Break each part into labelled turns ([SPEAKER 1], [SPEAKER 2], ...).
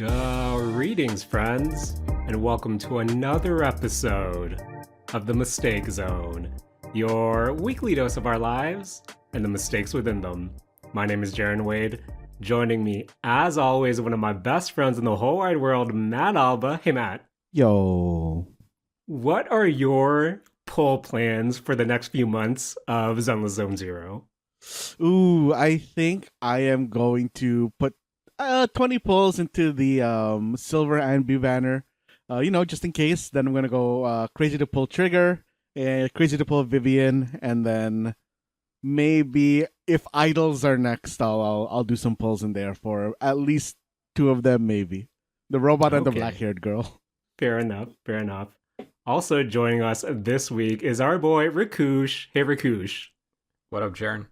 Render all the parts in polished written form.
[SPEAKER 1] Greetings, friends, and welcome to another episode of The Mistake Zone, your weekly dose of our lives and the mistakes within them. My name is Jaren Wade. Joining me, as always, one of my best friends in the whole wide world, Matt Alba. Hey, Matt.
[SPEAKER 2] Yo.
[SPEAKER 1] What are your poll plans for the next few months of Zenless Zone Zero?
[SPEAKER 2] Ooh, I think I am going to put 20 pulls into the silver and B banner, just in case. Then I'm going to go crazy to pull Trigger, crazy to pull Vivian, and then maybe if idols are next, I'll do some pulls in there for at least two of them, maybe. The robot and the black-haired girl.
[SPEAKER 1] Fair enough. Also joining us this week is our boy Rakush. Hey, Rakush.
[SPEAKER 3] What up, Jaren?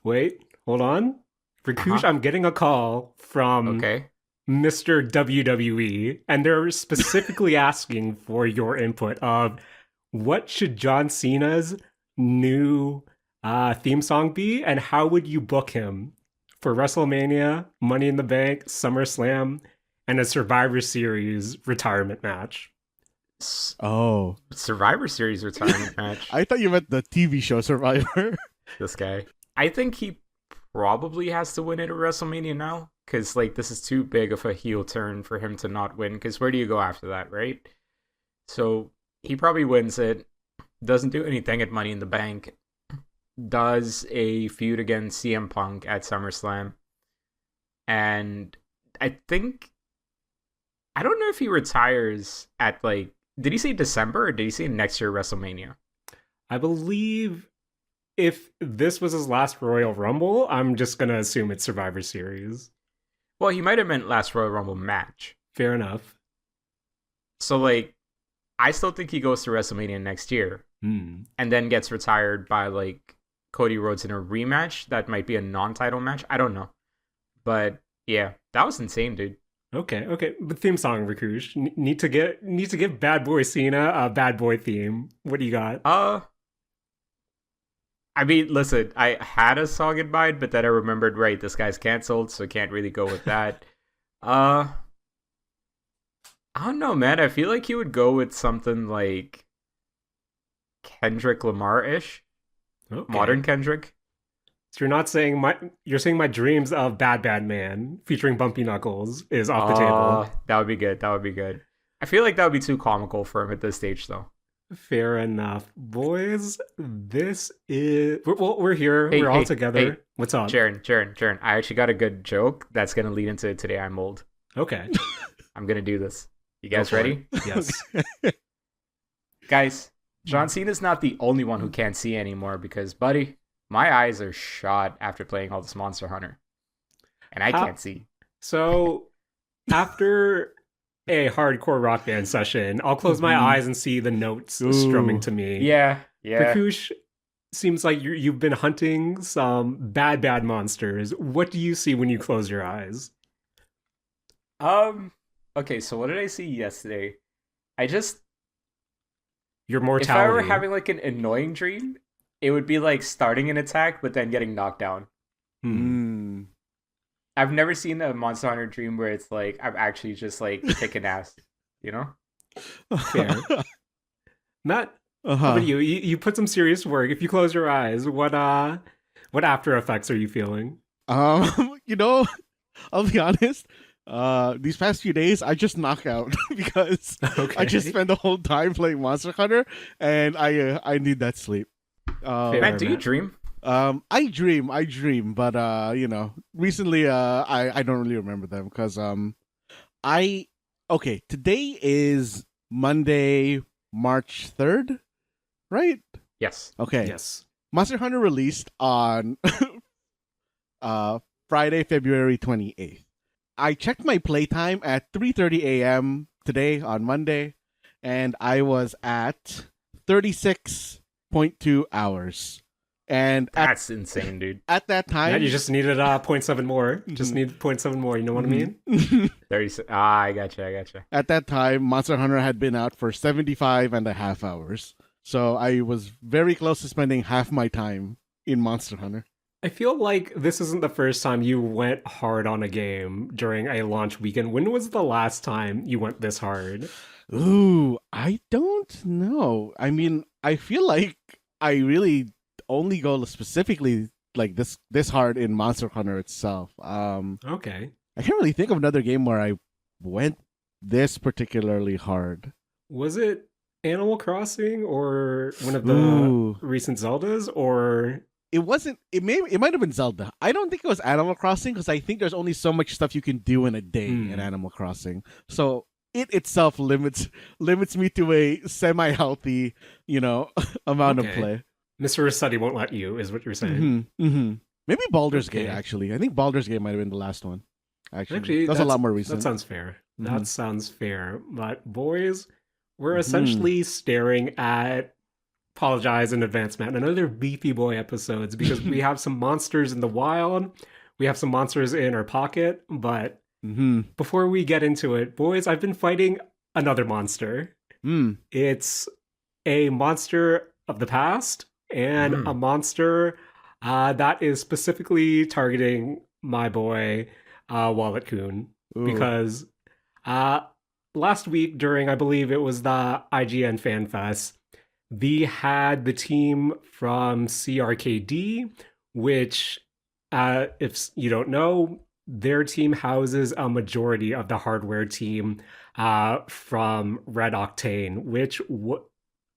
[SPEAKER 1] Wait, hold on. Rakush, I'm getting a call from Mr. WWE, and they're specifically asking for your input of what should John Cena's new theme song be, and how would you book him for WrestleMania, Money in the Bank, SummerSlam, and a Survivor Series retirement match?
[SPEAKER 2] Oh.
[SPEAKER 3] Survivor Series retirement match.
[SPEAKER 2] I thought you meant the TV show Survivor.
[SPEAKER 3] This guy. I think he probably has to win it at WrestleMania now, because this is too big of a heel turn for him to not win, because where do you go after that, right? So he probably wins it, doesn't do anything at Money in the Bank, does a feud against CM Punk at SummerSlam, and I don't know if he retires at did he say December or did he say next year WrestleMania?
[SPEAKER 1] I believe if this was his last Royal Rumble, I'm just going to assume it's Survivor Series.
[SPEAKER 3] Well, he might have meant last Royal Rumble match.
[SPEAKER 1] Fair enough.
[SPEAKER 3] So, I still think he goes to WrestleMania next year. And then gets retired by, Cody Rhodes in a rematch. That might be a non-title match. I don't know. But, yeah, that was insane, dude.
[SPEAKER 1] Okay. The theme song, Rakush. Need to give Bad Boy Cena a bad boy theme. What do you got?
[SPEAKER 3] I mean, listen, I had a song in mind, but then I remembered, right, this guy's canceled, so I can't really go with that. I don't know, man. I feel like he would go with something like Kendrick Lamar-ish. Okay. Modern Kendrick.
[SPEAKER 1] So you're saying my dreams of Bad Man featuring Bumpy Knuckles is off the table.
[SPEAKER 3] That would be good. I feel like that would be too comical for him at this stage, though.
[SPEAKER 1] Fair enough. Boys, we're here. We're all together.
[SPEAKER 3] Hey,
[SPEAKER 1] what's up?
[SPEAKER 3] Jaren. I actually got a good joke that's going to lead into Today I'm Old.
[SPEAKER 1] Okay.
[SPEAKER 3] I'm going to do this. You guys ready?
[SPEAKER 1] Yes.
[SPEAKER 3] Guys, John Cena's not the only one who can't see anymore because, buddy, my eyes are shot after playing all this Monster Hunter. And I can't see.
[SPEAKER 1] So, after a hardcore rock band session, I'll close my eyes and see the notes strumming to me.
[SPEAKER 3] Yeah.
[SPEAKER 1] Rakush, seems like you've been hunting some bad monsters. What do you see when you close your eyes?
[SPEAKER 3] Okay, so what did I see yesterday?
[SPEAKER 1] Your mortality.
[SPEAKER 3] If I were having an annoying dream, it would be starting an attack but then getting knocked down. I've never seen a Monster Hunter dream where it's I'm actually just kicking ass, you know?
[SPEAKER 1] Fair. Matt, how about you? You put some serious work. If you close your eyes, what after effects are you feeling?
[SPEAKER 2] I'll be honest. These past few days, I just knock out because I just spend the whole time playing Monster Hunter, and I need that sleep.
[SPEAKER 3] Matt, do you dream?
[SPEAKER 2] I dream, but recently I don't really remember them because today is Monday, March 3rd, right?
[SPEAKER 3] Yes.
[SPEAKER 2] Okay.
[SPEAKER 1] Yes.
[SPEAKER 2] Monster Hunter released on Friday, February 28th. I checked my playtime at 3:30 a.m. today on Monday, and I was at 36.2 hours. And
[SPEAKER 3] that's insane, dude.
[SPEAKER 2] At that time,
[SPEAKER 1] yeah, you just needed 0.7 more. Just need 0.7 more. You know what I mean?
[SPEAKER 3] 36. I gotcha.
[SPEAKER 2] At that time, Monster Hunter had been out for 75.5 hours. So I was very close to spending half my time in Monster Hunter.
[SPEAKER 1] I feel like this isn't the first time you went hard on a game during a launch weekend. When was the last time you went this hard?
[SPEAKER 2] Ooh, I don't know. I mean, I feel like I really only go specifically like this hard in Monster Hunter itself.
[SPEAKER 1] Okay.
[SPEAKER 2] I can't really think of another game where I went this particularly hard.
[SPEAKER 1] Was it Animal Crossing or one of the
[SPEAKER 2] Ooh,
[SPEAKER 1] recent Zeldas or
[SPEAKER 2] it wasn't. It might have been Zelda. I don't think it was Animal Crossing because I think there's only so much stuff you can do in a day in Animal Crossing. So it itself limits me to a semi healthy, amount of
[SPEAKER 1] okay.
[SPEAKER 2] play.
[SPEAKER 1] Mr. Rossetti won't let you, is what you're saying.
[SPEAKER 2] Maybe Baldur's
[SPEAKER 1] Okay.
[SPEAKER 2] Gate. Actually, I think Baldur's Gate might have been the last one.
[SPEAKER 1] Actually,
[SPEAKER 2] That's a lot more recent.
[SPEAKER 1] That sounds fair.
[SPEAKER 2] Mhm.
[SPEAKER 1] That sounds fair. But boys, we're
[SPEAKER 2] Mhm.
[SPEAKER 1] essentially staring at apologize in advance, Matt. Another Beefy Boy episodes because we have some monsters in the wild, we have some monsters in our pocket. But before we get into it, boys, I've been fighting another monster. It's a monster of the past and a monster that is specifically targeting my boy Wallet Coon because last week during I believe it was the IGN Fan Fest they had the team from CRKD, which, if you don't know, their team houses a majority of the hardware team from Red Octane, which,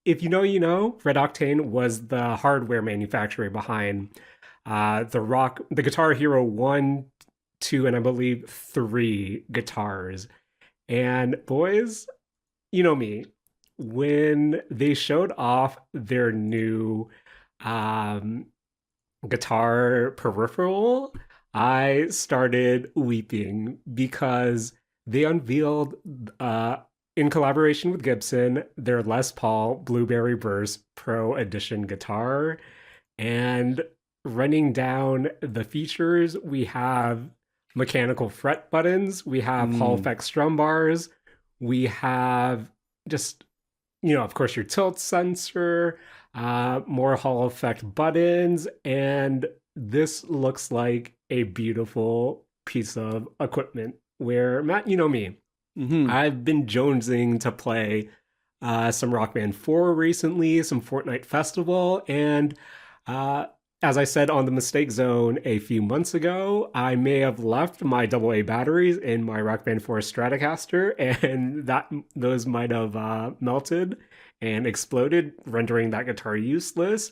[SPEAKER 1] if you know, you know, Red Octane was the hardware manufacturer behind the Guitar Hero 1, 2, and I believe 3 guitars. And boys, you know me, when they showed off their new um, guitar peripheral, I started weeping because they unveiled, in collaboration with Gibson, their Les Paul Blueberry Burst Pro Edition guitar. And running down the features, we have mechanical fret buttons, we have Hall effect strum bars, we have just of course, your tilt sensor, more Hall effect buttons, and this looks like a beautiful piece of equipment. Where Matt, you know me, I've been jonesing to play some Rock Band 4 recently, some Fortnite Festival, and uh, as I said on the Mistake Zone a few months ago, I may have left my AA batteries in my Rock Band 4 Stratocaster, and those might have melted and exploded, rendering that guitar useless.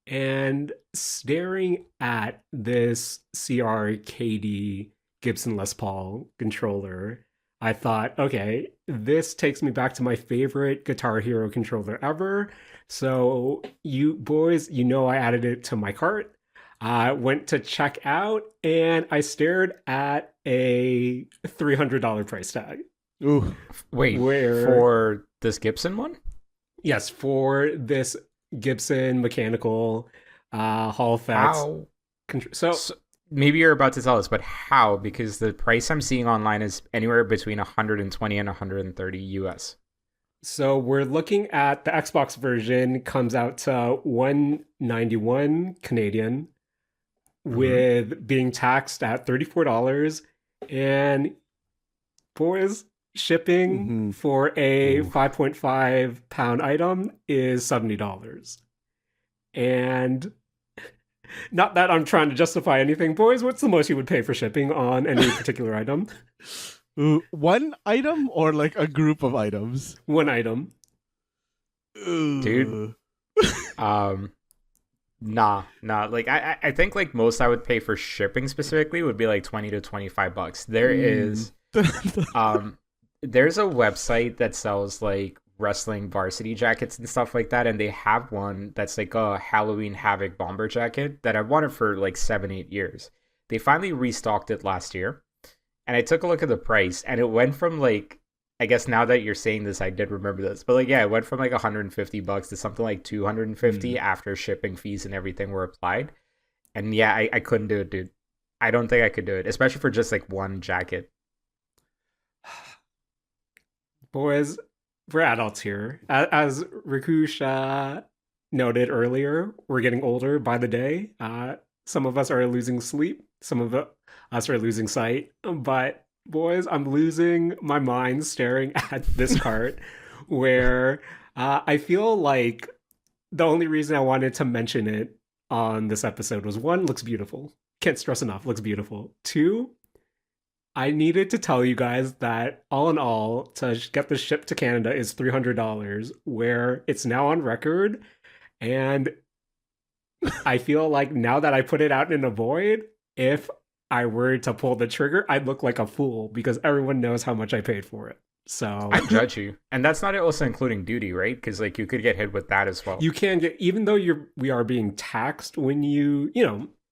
[SPEAKER 1] And staring at this CRKD Gibson Les Paul controller, I thought, okay, this takes me back to my favorite Guitar Hero controller ever. So, you boys, I added it to my cart. I went to check out and I stared at a $300 price tag.
[SPEAKER 2] Ooh.
[SPEAKER 3] Wait, for this Gibson one?
[SPEAKER 1] Yes, for this Gibson mechanical Hall effects.
[SPEAKER 3] How? So maybe you're about to tell us, but how? Because the price I'm seeing online is anywhere between 120 and 130 US.
[SPEAKER 1] So we're looking at the Xbox version comes out to 191 Canadian with being taxed at $34 and boys shipping for a 5.5 pound item is $70. And not that I'm trying to justify anything, boys, what's the most you would pay for shipping on any particular item?
[SPEAKER 2] One item or like a group of items?
[SPEAKER 1] One item.
[SPEAKER 3] Dude. Nah. Like I think like most I would pay for shipping specifically would be like 20 to 25 bucks. There is there's a website that sells like wrestling varsity jackets and stuff like that, and they have one that's like a Halloween Havoc bomber jacket that I've wanted for like 7-8 years. They finally restocked it last year, and I took a look at the price, and it went from like, I guess now that you're saying this, I did remember this, but like, yeah, it went from like 150 bucks to something like 250 after shipping fees and everything were applied. And yeah, I couldn't do it, dude. I don't think I could do it, especially for just like one jacket.
[SPEAKER 1] Boys, we're adults here. As Rakush noted earlier, we're getting older by the day. Some of us are losing sleep. Some of us are losing sight. But boys, I'm losing my mind staring at this cart where I feel like the only reason I wanted to mention it on this episode was one, looks beautiful. Can't stress enough, looks beautiful. Two, I needed to tell you guys that all in all, to get this shipped to Canada is $300, where it's now on record. And I feel like now that I put it out in the void, if I were to pull the trigger, I'd look like a fool because everyone knows how much I paid for it. So
[SPEAKER 3] I judge you, and that's not also including duty, right? Because like you could get hit with that as well.
[SPEAKER 1] You can get, even though we are being taxed when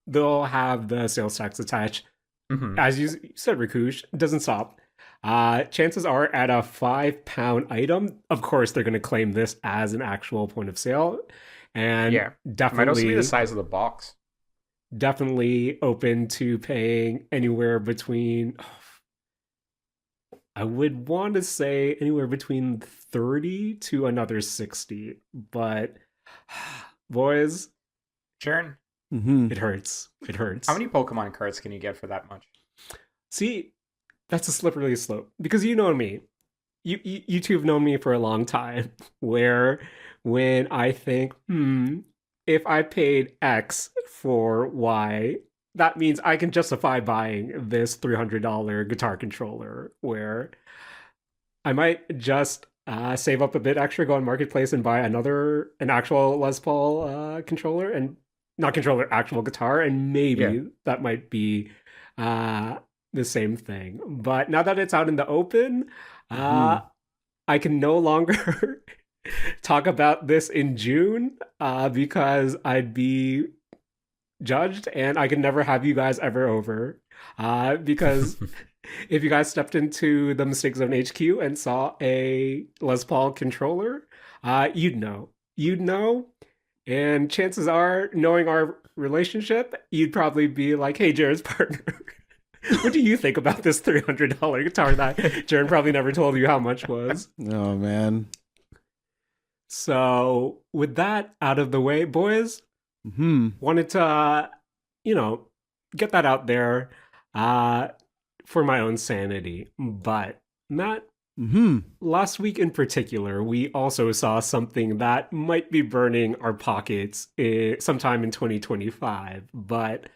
[SPEAKER 1] they'll have the sales tax attached. Mm-hmm. As you said, Rakush, doesn't stop. Chances are at a £5 item, of course, they're going to claim this as an actual point of sale. And
[SPEAKER 3] yeah,
[SPEAKER 1] definitely
[SPEAKER 3] might also be the size of the box.
[SPEAKER 1] Definitely open to paying anywhere between, I would want to say anywhere between 30 to another 60. But boys,
[SPEAKER 3] Jaren,
[SPEAKER 1] it hurts. It hurts.
[SPEAKER 3] How many Pokemon cards can you get for that much?
[SPEAKER 1] See, that's a slippery slope because you know me. You two have known me for a long time. Where when I think, if I paid X for Y, that means I can justify buying this $300 guitar controller. Where I might just save up a bit extra, go on Marketplace and buy an actual Les Paul controller, and not controller, actual guitar, and maybe that might be the same thing. But now that it's out in the open, I can no longer talk about this in June because I'd be judged, and I could never have you guys ever over because if you guys stepped into the Mistake Zone HQ and saw a Les Paul controller, you'd know. And chances are, knowing our relationship, you'd probably be like, hey, Jared's partner, what do you think about this $300 guitar that Jared probably never told you how much was?
[SPEAKER 2] Oh, man.
[SPEAKER 1] So with that out of the way, boys, wanted to, get that out there for my own sanity. But Matt, last week in particular, we also saw something that might be burning our pockets sometime in 2025. But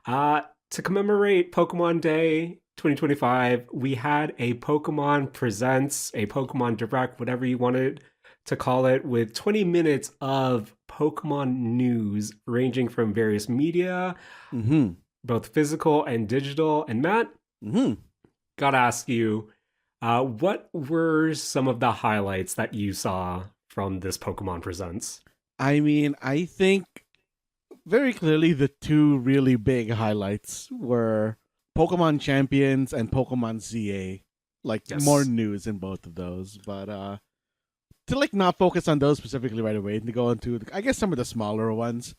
[SPEAKER 1] to commemorate Pokemon Day 2025, we had a Pokemon Presents, a Pokemon Direct, whatever you wanted to call it, with 20 minutes of Pokemon news ranging from various media, both physical and digital. And Matt, gotta ask you, what were some of the highlights that you saw from this Pokemon Presents?
[SPEAKER 2] I mean, I think very clearly the two really big highlights were Pokemon Champions and Pokemon ZA. More news in both of those. But to not focus on those specifically right away and to go into, I guess, some of the smaller ones.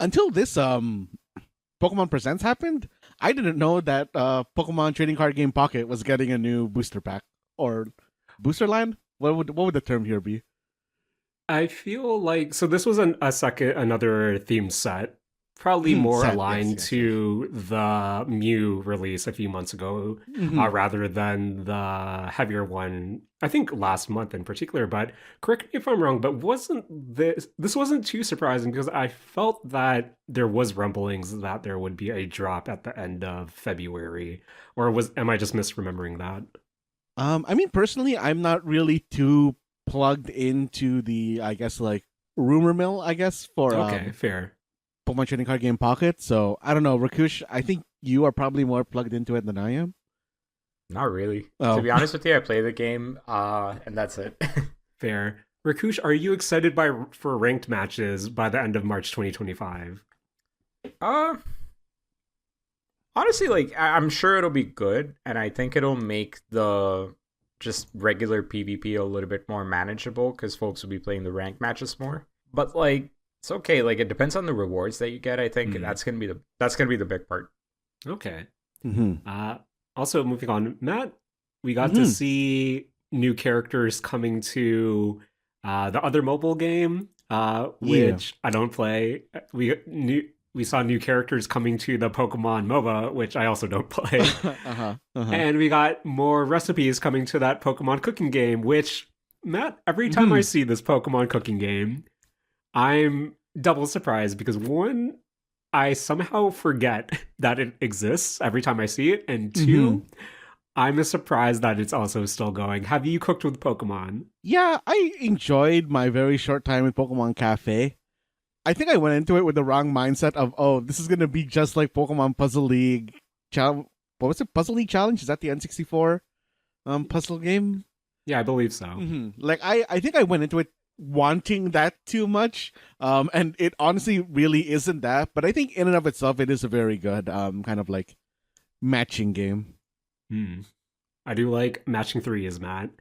[SPEAKER 2] Until this Pokemon Presents happened, I didn't know that Pokemon Trading Card Game Pocket was getting a new booster pack or booster line. What would the term here be?
[SPEAKER 1] I feel like this was another themed set, probably more aligned to the Mew release a few months ago, rather than the heavier one. I think last month in particular. But correct me if I'm wrong. But this wasn't too surprising because I felt that there was rumblings that there would be a drop at the end of February, or am I just misremembering that?
[SPEAKER 2] I mean, personally, I'm not really too plugged into the, I guess, rumor mill, I guess, for
[SPEAKER 1] fair
[SPEAKER 2] Pokemon Trading Card Game Pocket. So I don't know, Rakush, I think you are probably more plugged into it than I am.
[SPEAKER 3] Not really. To be honest with you, I play the game and that's it.
[SPEAKER 1] Fair. Rakush, are you excited for ranked matches by the end of March 2025?
[SPEAKER 3] Honestly, I'm sure it'll be good, and I think it'll make the just regular PvP a little bit more manageable because folks will be playing the ranked matches more. But it's okay. It depends on the rewards that you get. I think that's gonna be the big part.
[SPEAKER 1] Okay. Also, moving on, Matt, we got to see new characters coming to the other mobile game, which I don't play. We got we saw new characters coming to the Pokemon MOBA, which I also don't play. And we got more recipes coming to that Pokemon cooking game, which, Matt, every time I see this Pokemon cooking game, I'm double surprised because one, I somehow forget that it exists every time I see it, and two, I'm surprised that it's also still going. Have you cooked with Pokemon?
[SPEAKER 2] Yeah, I enjoyed my very short time in Pokemon Cafe. I think I went into it with the wrong mindset of, oh, this is going to be just like Pokemon Puzzle League. What was it? Puzzle League Challenge? Is that the N64 puzzle game?
[SPEAKER 1] Yeah, I believe so.
[SPEAKER 2] Like, I think I went into it wanting that too much. And it honestly really isn't that. But I think in and of itself, it is a very good kind of like matching game.
[SPEAKER 1] I do like matching threes, Matt.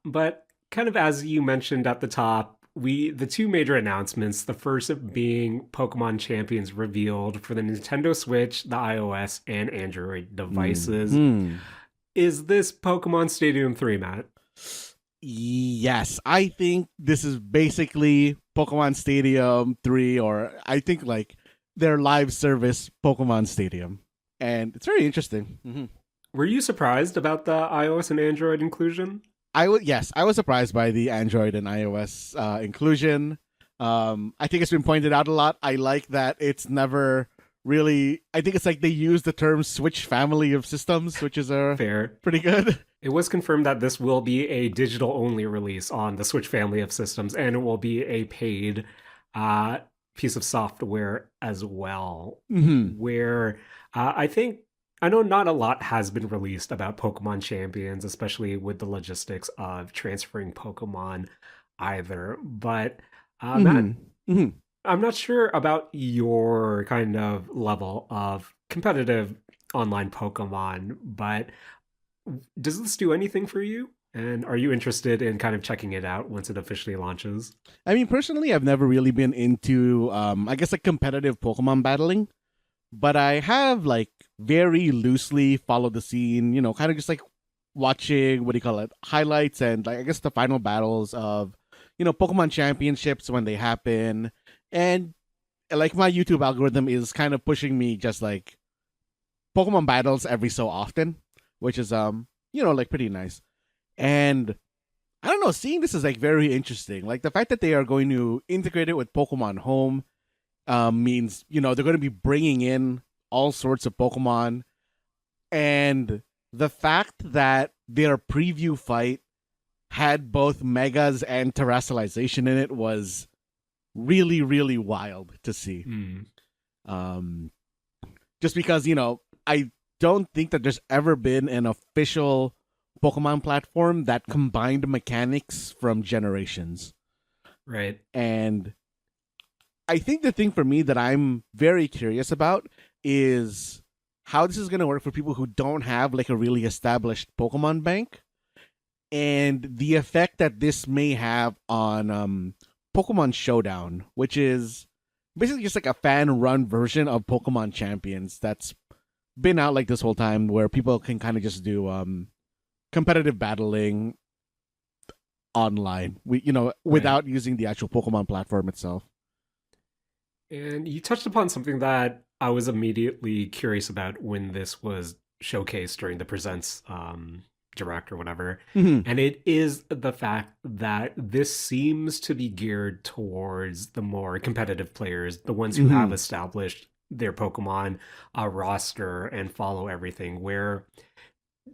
[SPEAKER 1] But kind of as you mentioned at the top, the two major announcements, the first being Pokemon Champions revealed for the Nintendo Switch, the iOS, and Android devices. Is this Pokemon Stadium 3, Matt?
[SPEAKER 2] Yes, I think this is basically Pokemon Stadium 3, or I think like their live service Pokemon Stadium. And it's very interesting.
[SPEAKER 1] Were you surprised about the iOS and Android inclusion?
[SPEAKER 2] Yes, I was surprised by the Android and iOS inclusion. I think it's been pointed out a lot. I like that it's never really. I think it's like they use the term Switch family of systems, which is
[SPEAKER 1] fair,
[SPEAKER 2] pretty good.
[SPEAKER 1] It was confirmed that this will be a digital-only release on the Switch family of systems, and it will be a paid piece of software as well. Where I know not a lot has been released about Pokemon Champions, especially with the logistics of transferring Pokemon either. But Matt, I'm not sure about your kind of level of competitive online Pokemon, but does this do anything for you? And are you interested in kind of checking it out once it officially launches?
[SPEAKER 2] I mean, personally, I've never really been into, I guess, like competitive Pokemon battling. But I have like very loosely followed the scene, kind of just like watching, highlights and like I guess the final battles of, Pokemon championships when they happen. And like my YouTube algorithm is kind of pushing me just like Pokemon battles every so often, which is like pretty nice. And I don't know, seeing this is like very interesting. Like the fact that they are going to integrate it with Pokemon Home means, they're going to be bringing in all sorts of Pokemon. And the fact that their preview fight had both Megas and Terrestrialization in it was really, really wild to see. Just because, I don't think that there's ever been an official Pokemon platform that combined mechanics from generations.
[SPEAKER 1] Right.
[SPEAKER 2] And I think the thing for me that I'm very curious about is how this is going to work for people who don't have like a really established Pokemon bank, and the effect that this may have on Pokemon Showdown, which is basically just like a fan-run version of Pokemon Champions that's been out like this whole time, where people can kind of just do competitive battling online, without using the actual Pokemon platform itself.
[SPEAKER 1] And you touched upon something that I was immediately curious about when this was showcased during the Presents Direct or whatever. And it is the fact that this seems to be geared towards the more competitive players, the ones who have established their Pokemon roster and follow everything, where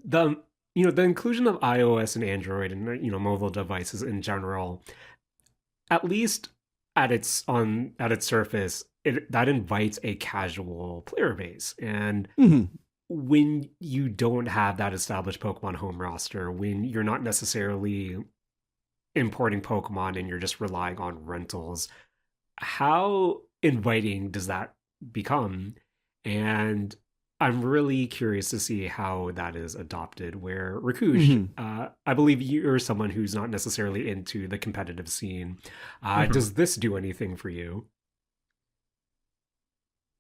[SPEAKER 1] the inclusion of iOS and Android and mobile devices in general, at least at its surface, that invites a casual player base. And when you don't have that established Pokemon Home roster, when you're not necessarily importing Pokemon and you're just relying on rentals, how inviting does that become? And I'm really curious to see how that is adopted, where Rakush, I believe you're someone who's not necessarily into the competitive scene. Does this do anything for you?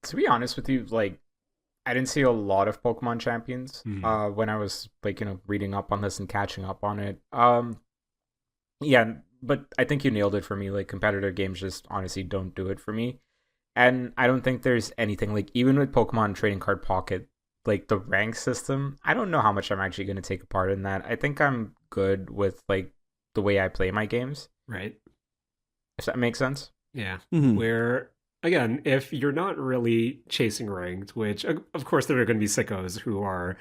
[SPEAKER 3] To be honest with you, like, I didn't see a lot of Pokemon Champions when I was like, reading up on this and catching up on it. Yeah, but I think you nailed it for me. Like, competitive games just honestly don't do it for me. And I don't think there's anything like, even with Pokemon Trading Card Pocket, like the rank system, I don't know how much I'm actually going to take a part in that. I think I'm good with like the way I play my games.
[SPEAKER 1] Right.
[SPEAKER 3] If that makes sense.
[SPEAKER 1] Yeah. Where, again, if you're not really chasing ranked, which of course there are going to be sickos who are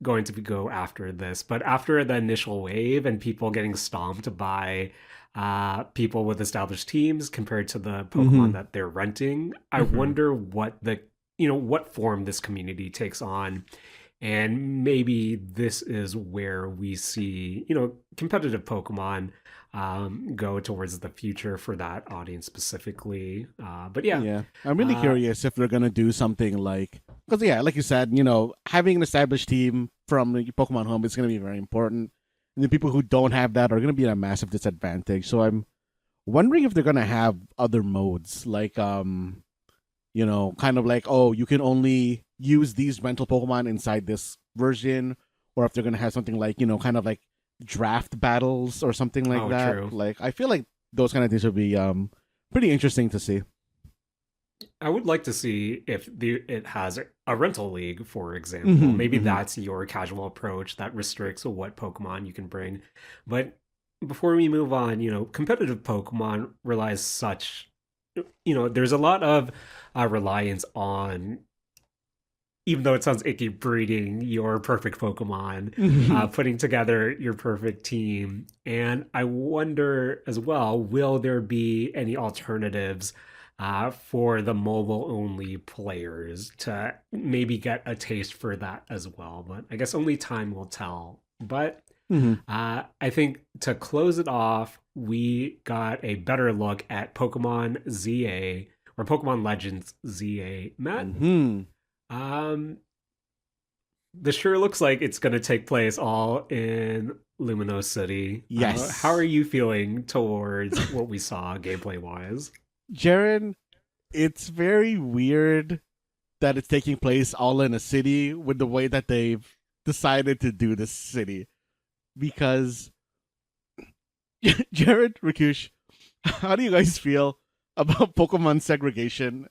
[SPEAKER 1] going to go after this, but after the initial wave and people getting stomped by people with established teams compared to the Pokemon that they're renting, I wonder what what form this community takes on. And maybe this is where we see, competitive Pokemon go towards the future for that audience specifically. But yeah,
[SPEAKER 2] I'm really curious if they're gonna do something like, because like you said, having an established team from the Pokemon Home is gonna be very important, and the people who don't have that are gonna be at a massive disadvantage. So I'm wondering if they're gonna have other modes, like kind of like, oh, you can only use these rental Pokemon inside this version, or if they're gonna have something like, kind of like draft battles or something like that.
[SPEAKER 1] True.
[SPEAKER 2] Like, I feel like those kind of things would be pretty interesting to see.
[SPEAKER 1] I would like to see if it has a rental league, for example. Maybe that's your casual approach that restricts what Pokemon you can bring. But before we move on, competitive Pokemon relies there's a lot of reliance on, even though it sounds icky, breeding your perfect Pokemon, putting together your perfect team. And I wonder as well, will there be any alternatives for the mobile-only players to maybe get a taste for that as well? But I guess only time will tell. But I think to close it off, we got a better look at Pokemon ZA, or Pokemon Legends ZA. Matt, this sure looks like it's going to take place all in Lumino City.
[SPEAKER 2] Yes.
[SPEAKER 1] How are you feeling towards what we saw gameplay-wise?
[SPEAKER 2] Jaren, it's very weird that it's taking place all in a city with the way that they've decided to do this city. Because, Jared, Rakush, how do you guys feel about Pokemon segregation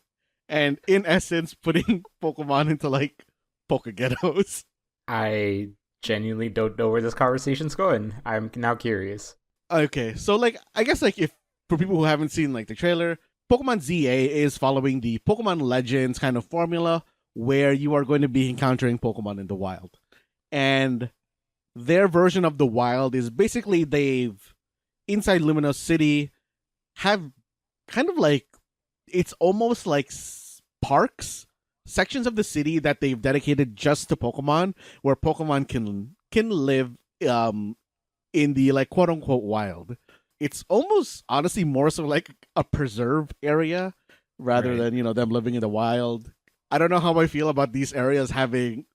[SPEAKER 2] and, in essence, putting Pokemon into, like, Pokeghettos?
[SPEAKER 3] I genuinely don't know where this conversation's going. I'm now curious.
[SPEAKER 2] Okay, so, like, I guess, like, if for people who haven't seen, like, the trailer, Pokemon ZA is following the Pokemon Legends kind of formula where you are going to be encountering Pokemon in the wild. And their version of the wild is basically they've, inside Luminous City, have kind of like, it's almost like parks, sections of the city that they've dedicated just to Pokemon, where Pokemon can live in the, like, quote unquote wild. It's almost honestly more so like a preserve area rather than, them living in the wild. I don't know how I feel about these areas having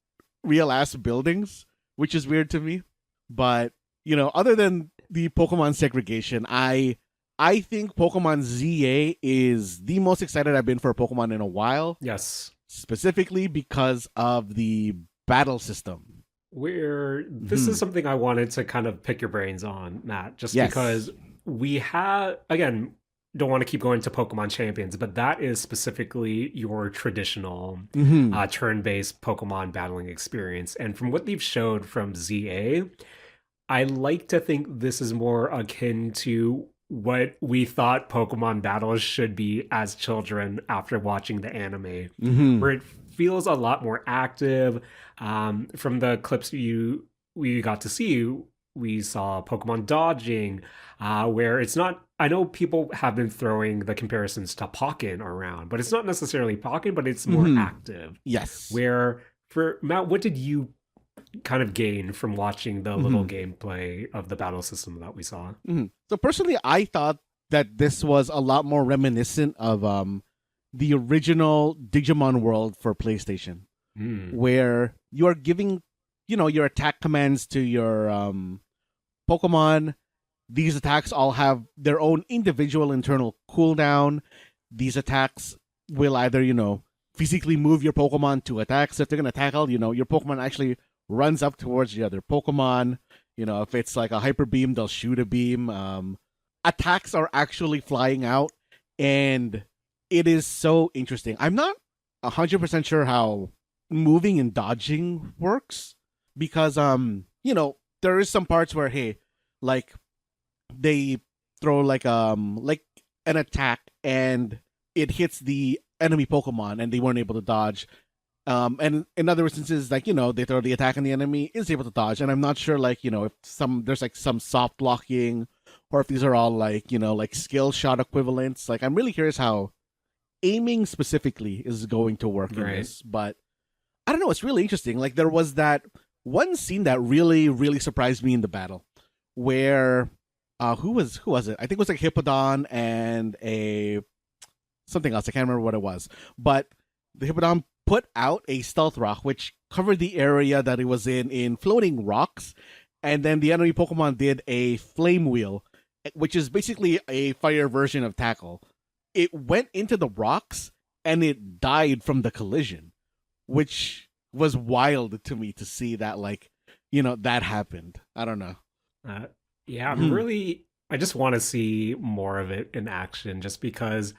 [SPEAKER 2] real ass buildings, which is weird to me. But, other than the Pokemon segregation, I think Pokemon ZA is the most excited I've been for a Pokemon in a while.
[SPEAKER 1] Yes.
[SPEAKER 2] Specifically because of the battle system.
[SPEAKER 1] This is something I wanted to kind of pick your brains on, Matt, just because we have, again, don't want to keep going to Pokemon Champions, but that is specifically your traditional turn-based Pokemon battling experience. And from what they've showed from ZA, I like to think this is more akin to what we thought Pokemon battles should be as children after watching the anime, where it feels a lot more active. From the clips we got to see, we saw Pokemon dodging, where it's not, I know people have been throwing the comparisons to Pokken around, but it's not necessarily Pokken, but it's more active.
[SPEAKER 2] Yes.
[SPEAKER 1] Where, for Matt, what did you kind of gain from watching the little gameplay of the battle system that we saw?
[SPEAKER 2] So personally, I thought that this was a lot more reminiscent of the original Digimon world for PlayStation, where you are giving, your attack commands to your Pokemon. These attacks all have their own individual internal cooldown. These attacks will either, physically move your Pokemon to attack. So if they're going to tackle, your Pokemon actually runs up towards the other Pokemon. If it's like a Hyper Beam, they'll shoot a beam. Attacks are actually flying out, and it is so interesting. I'm not 100% sure how moving and dodging works because there is some parts where, hey, like they throw like an attack and it hits the enemy Pokemon and they weren't able to dodge. And in other instances, like, they throw the attack and the enemy is able to dodge. And I'm not sure, like, if there's like some soft blocking or if these are all like, like skill shot equivalents. Like, I'm really curious how aiming specifically is going to work in this. But I don't know. It's really interesting. Like, there was that one scene that really, really surprised me in the battle where, who was it? I think it was like Hippodon and something else. I can't remember what it was. But the Hippodon put out a stealth rock which covered the area that it was in floating rocks, and then the enemy Pokemon did a flame wheel, which is basically a fire version of Tackle. It went into the rocks and it died from the collision, which was wild to me to see that, like, that happened. I don't know.
[SPEAKER 1] Yeah, I just want to see more of it in action, just because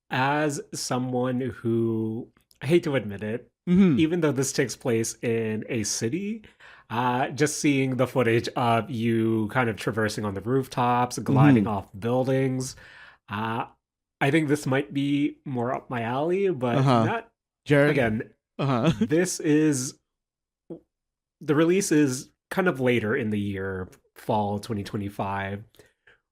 [SPEAKER 1] as someone who, I hate to admit it, even though this takes place in a city, just seeing the footage of you kind of traversing on the rooftops, gliding off buildings, I think this might be more up my alley, but not.
[SPEAKER 2] Jaren?
[SPEAKER 1] Again, the release is kind of later in the year, fall 2025,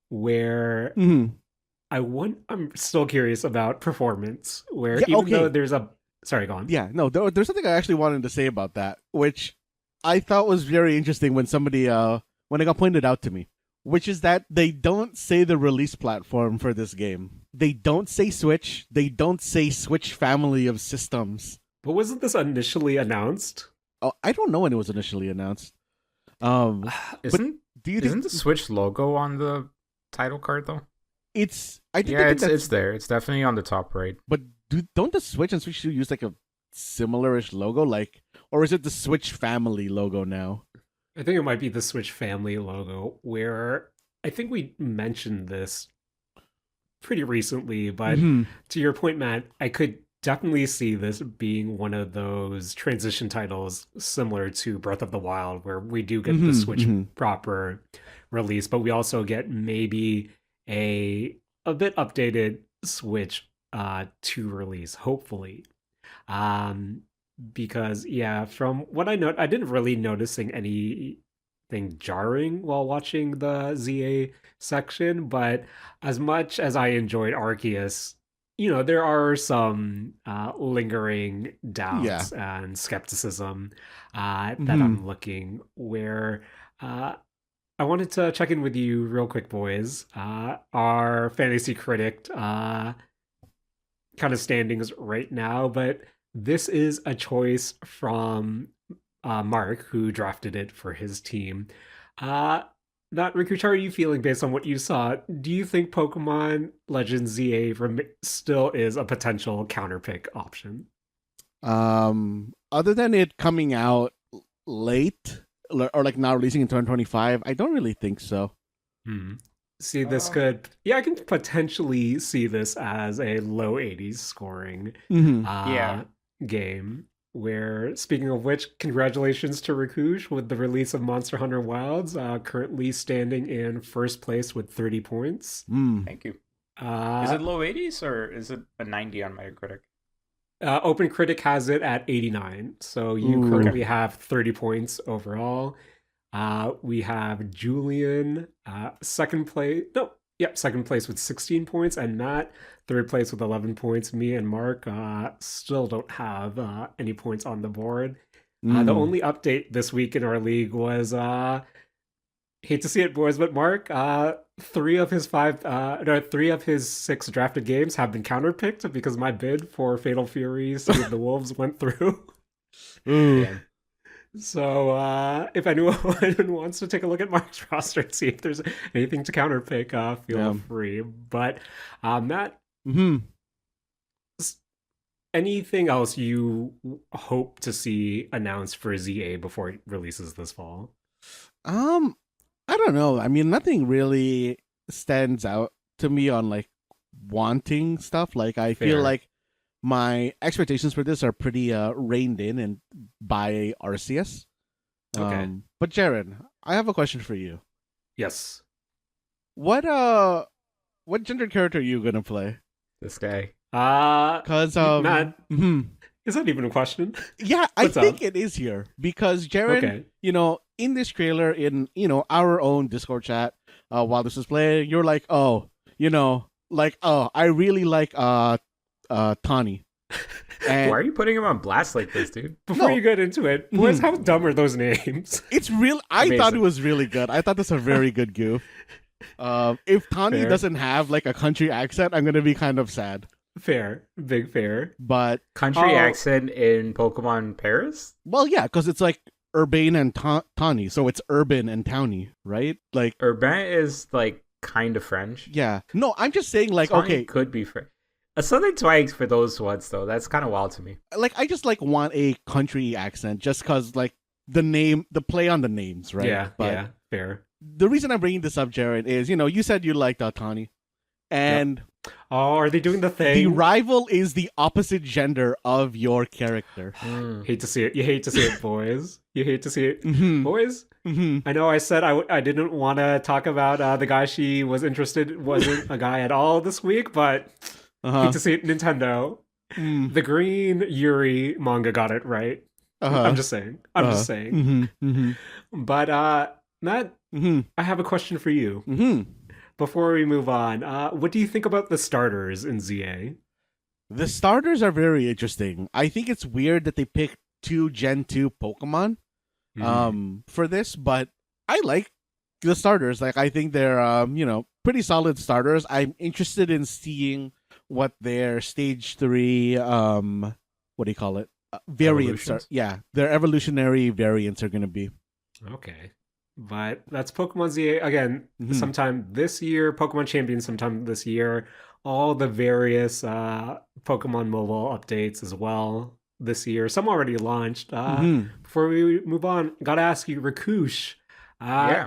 [SPEAKER 1] where I'm still curious about performance, where though there's a... Sorry, go on.
[SPEAKER 2] Yeah, no, there's something I actually wanted to say about that, which I thought was very interesting when somebody, when it got pointed out to me, which is that they don't say the release platform for this game. They don't say Switch. They don't say Switch family of systems.
[SPEAKER 1] But wasn't this initially announced?
[SPEAKER 2] Oh, I don't know when it was initially announced.
[SPEAKER 3] Isn't the Switch logo on the title card though?
[SPEAKER 2] It's
[SPEAKER 3] there. It's definitely on the top right.
[SPEAKER 2] But don't the Switch and Switch 2 use like a similar-ish logo, like, or is it the Switch family logo now?
[SPEAKER 1] I think it might be the Switch family logo, where I think we mentioned this pretty recently, but to your point, Matt, I could definitely see this being one of those transition titles similar to Breath of the Wild, where we do get the Switch proper release, but we also get maybe a bit updated Switch 2 release, hopefully. Because from what I know, I didn't really noticing anything jarring while watching the ZA section, but as much as I enjoyed Arceus, there are some lingering doubts and skepticism that I'm looking, where I wanted to check in with you real quick, boys. Our fantasy critic kind of standings right now, but this is a choice from Mark, who drafted it for his team. Rakush, how are you feeling based on what you saw? Do you think Pokemon Legends ZA still is a potential counterpick option?
[SPEAKER 2] Other than it coming out late or like not releasing in 2025, I don't really think so.
[SPEAKER 1] See, this could... Yeah, I can potentially see this as a low 80s scoring game. Where, speaking of which, congratulations to Rakush with the release of Monster Hunter Wilds, currently standing in first place with 30 points.
[SPEAKER 3] Thank you. Is it low 80s or is it a 90 on Metacritic?
[SPEAKER 1] OpenCritic has it at 89, so you currently have 30 points overall. We have Julian, second place with 16 points, and Matt, third place with 11 points. Me and Mark still don't have any points on the board. The only update this week in our league was, hate to see it, boys, but Mark, three of his 6 drafted games have been counterpicked because my bid for Fatal Fury City of the Wolves went through. So if anyone wants to take a look at Mark's roster and see if there's anything to counterpick, feel free. But Matt, anything else you hope to see announced for ZA before it releases this fall?
[SPEAKER 2] I don't know. I mean, nothing really stands out to me on like wanting stuff. Like I
[SPEAKER 1] Fair.
[SPEAKER 2] feel like my expectations for this are pretty reined in and by RCS.
[SPEAKER 1] Okay.
[SPEAKER 2] But Jaren, I have a question for you.
[SPEAKER 1] Yes.
[SPEAKER 2] What gender character are you gonna play?
[SPEAKER 3] This guy.
[SPEAKER 2] Because
[SPEAKER 1] Matt, is that even a question?
[SPEAKER 2] yeah, I
[SPEAKER 1] What's
[SPEAKER 2] think
[SPEAKER 1] up?
[SPEAKER 2] it is here because Jaren,
[SPEAKER 1] Okay.
[SPEAKER 2] in this trailer, in our own Discord chat, while this is playing, you're like, oh, I really like Tawny.
[SPEAKER 3] Why are you putting him on blast like this, dude?
[SPEAKER 1] Before
[SPEAKER 2] No.
[SPEAKER 1] you get into it, boys, how dumb are those names?
[SPEAKER 2] It's real. I thought
[SPEAKER 3] Amazing.
[SPEAKER 2] it was really good. I thought that's a very good goof. If Tawny
[SPEAKER 1] Fair.
[SPEAKER 2] doesn't have like a country accent, I'm gonna be kind of sad.
[SPEAKER 1] Fair. Big fair.
[SPEAKER 2] But
[SPEAKER 3] Country accent in Pokemon Paris?
[SPEAKER 2] well, yeah, because it's like Urbane and Tawny, so it's urban and towny, right? Like,
[SPEAKER 3] Urban is like kind of French.
[SPEAKER 2] yeah. No, I'm just saying, like,
[SPEAKER 3] Tawny
[SPEAKER 2] okay,
[SPEAKER 3] could be French. A Southern Twang for those ones though. That's kind of wild to me.
[SPEAKER 2] like I just like want a country accent just because like the play on the names, right?
[SPEAKER 1] Yeah.
[SPEAKER 2] But
[SPEAKER 1] yeah. Fair.
[SPEAKER 2] the reason I'm bringing this up, Jared, is you said you liked Tawny, and
[SPEAKER 1] Oh, are they doing the
[SPEAKER 2] the
[SPEAKER 1] thing?
[SPEAKER 2] rival is the opposite gender of your character.
[SPEAKER 1] Hate to see it. You hate to see it, boys. You hate to see it,
[SPEAKER 2] Mhm.
[SPEAKER 1] boys.
[SPEAKER 2] Mhm.
[SPEAKER 1] I know I said I didn't want to talk about the guy she was interested wasn't a guy at all this week, but
[SPEAKER 2] Uh-huh.
[SPEAKER 1] hate to see it, Nintendo.
[SPEAKER 2] Mm.
[SPEAKER 1] The Green Yuri manga got it right.
[SPEAKER 2] Uh-huh.
[SPEAKER 1] I'm just saying. I'm just saying.
[SPEAKER 2] Mhm. Mhm.
[SPEAKER 1] But Matt,
[SPEAKER 2] Mhm.
[SPEAKER 1] I have a question for you.
[SPEAKER 2] Mhm.
[SPEAKER 1] Before we move on, what do you think about the starters in ZA?
[SPEAKER 2] The starters are very interesting. I think it's weird that they picked two Gen 2 Pokemon for this, but I like the starters. Like I think they're pretty solid starters. I'm interested in seeing what their stage 3 what do you call it? Variants are.
[SPEAKER 3] Evolutions?
[SPEAKER 2] Yeah, their evolutionary variants are going to be.
[SPEAKER 1] Okay. But that's Pokemon ZA again, sometime this year, Pokemon Champion sometime this year. All the various Pokemon mobile updates as well this year. Some already launched. Before we move on, gotta ask you, Rakush,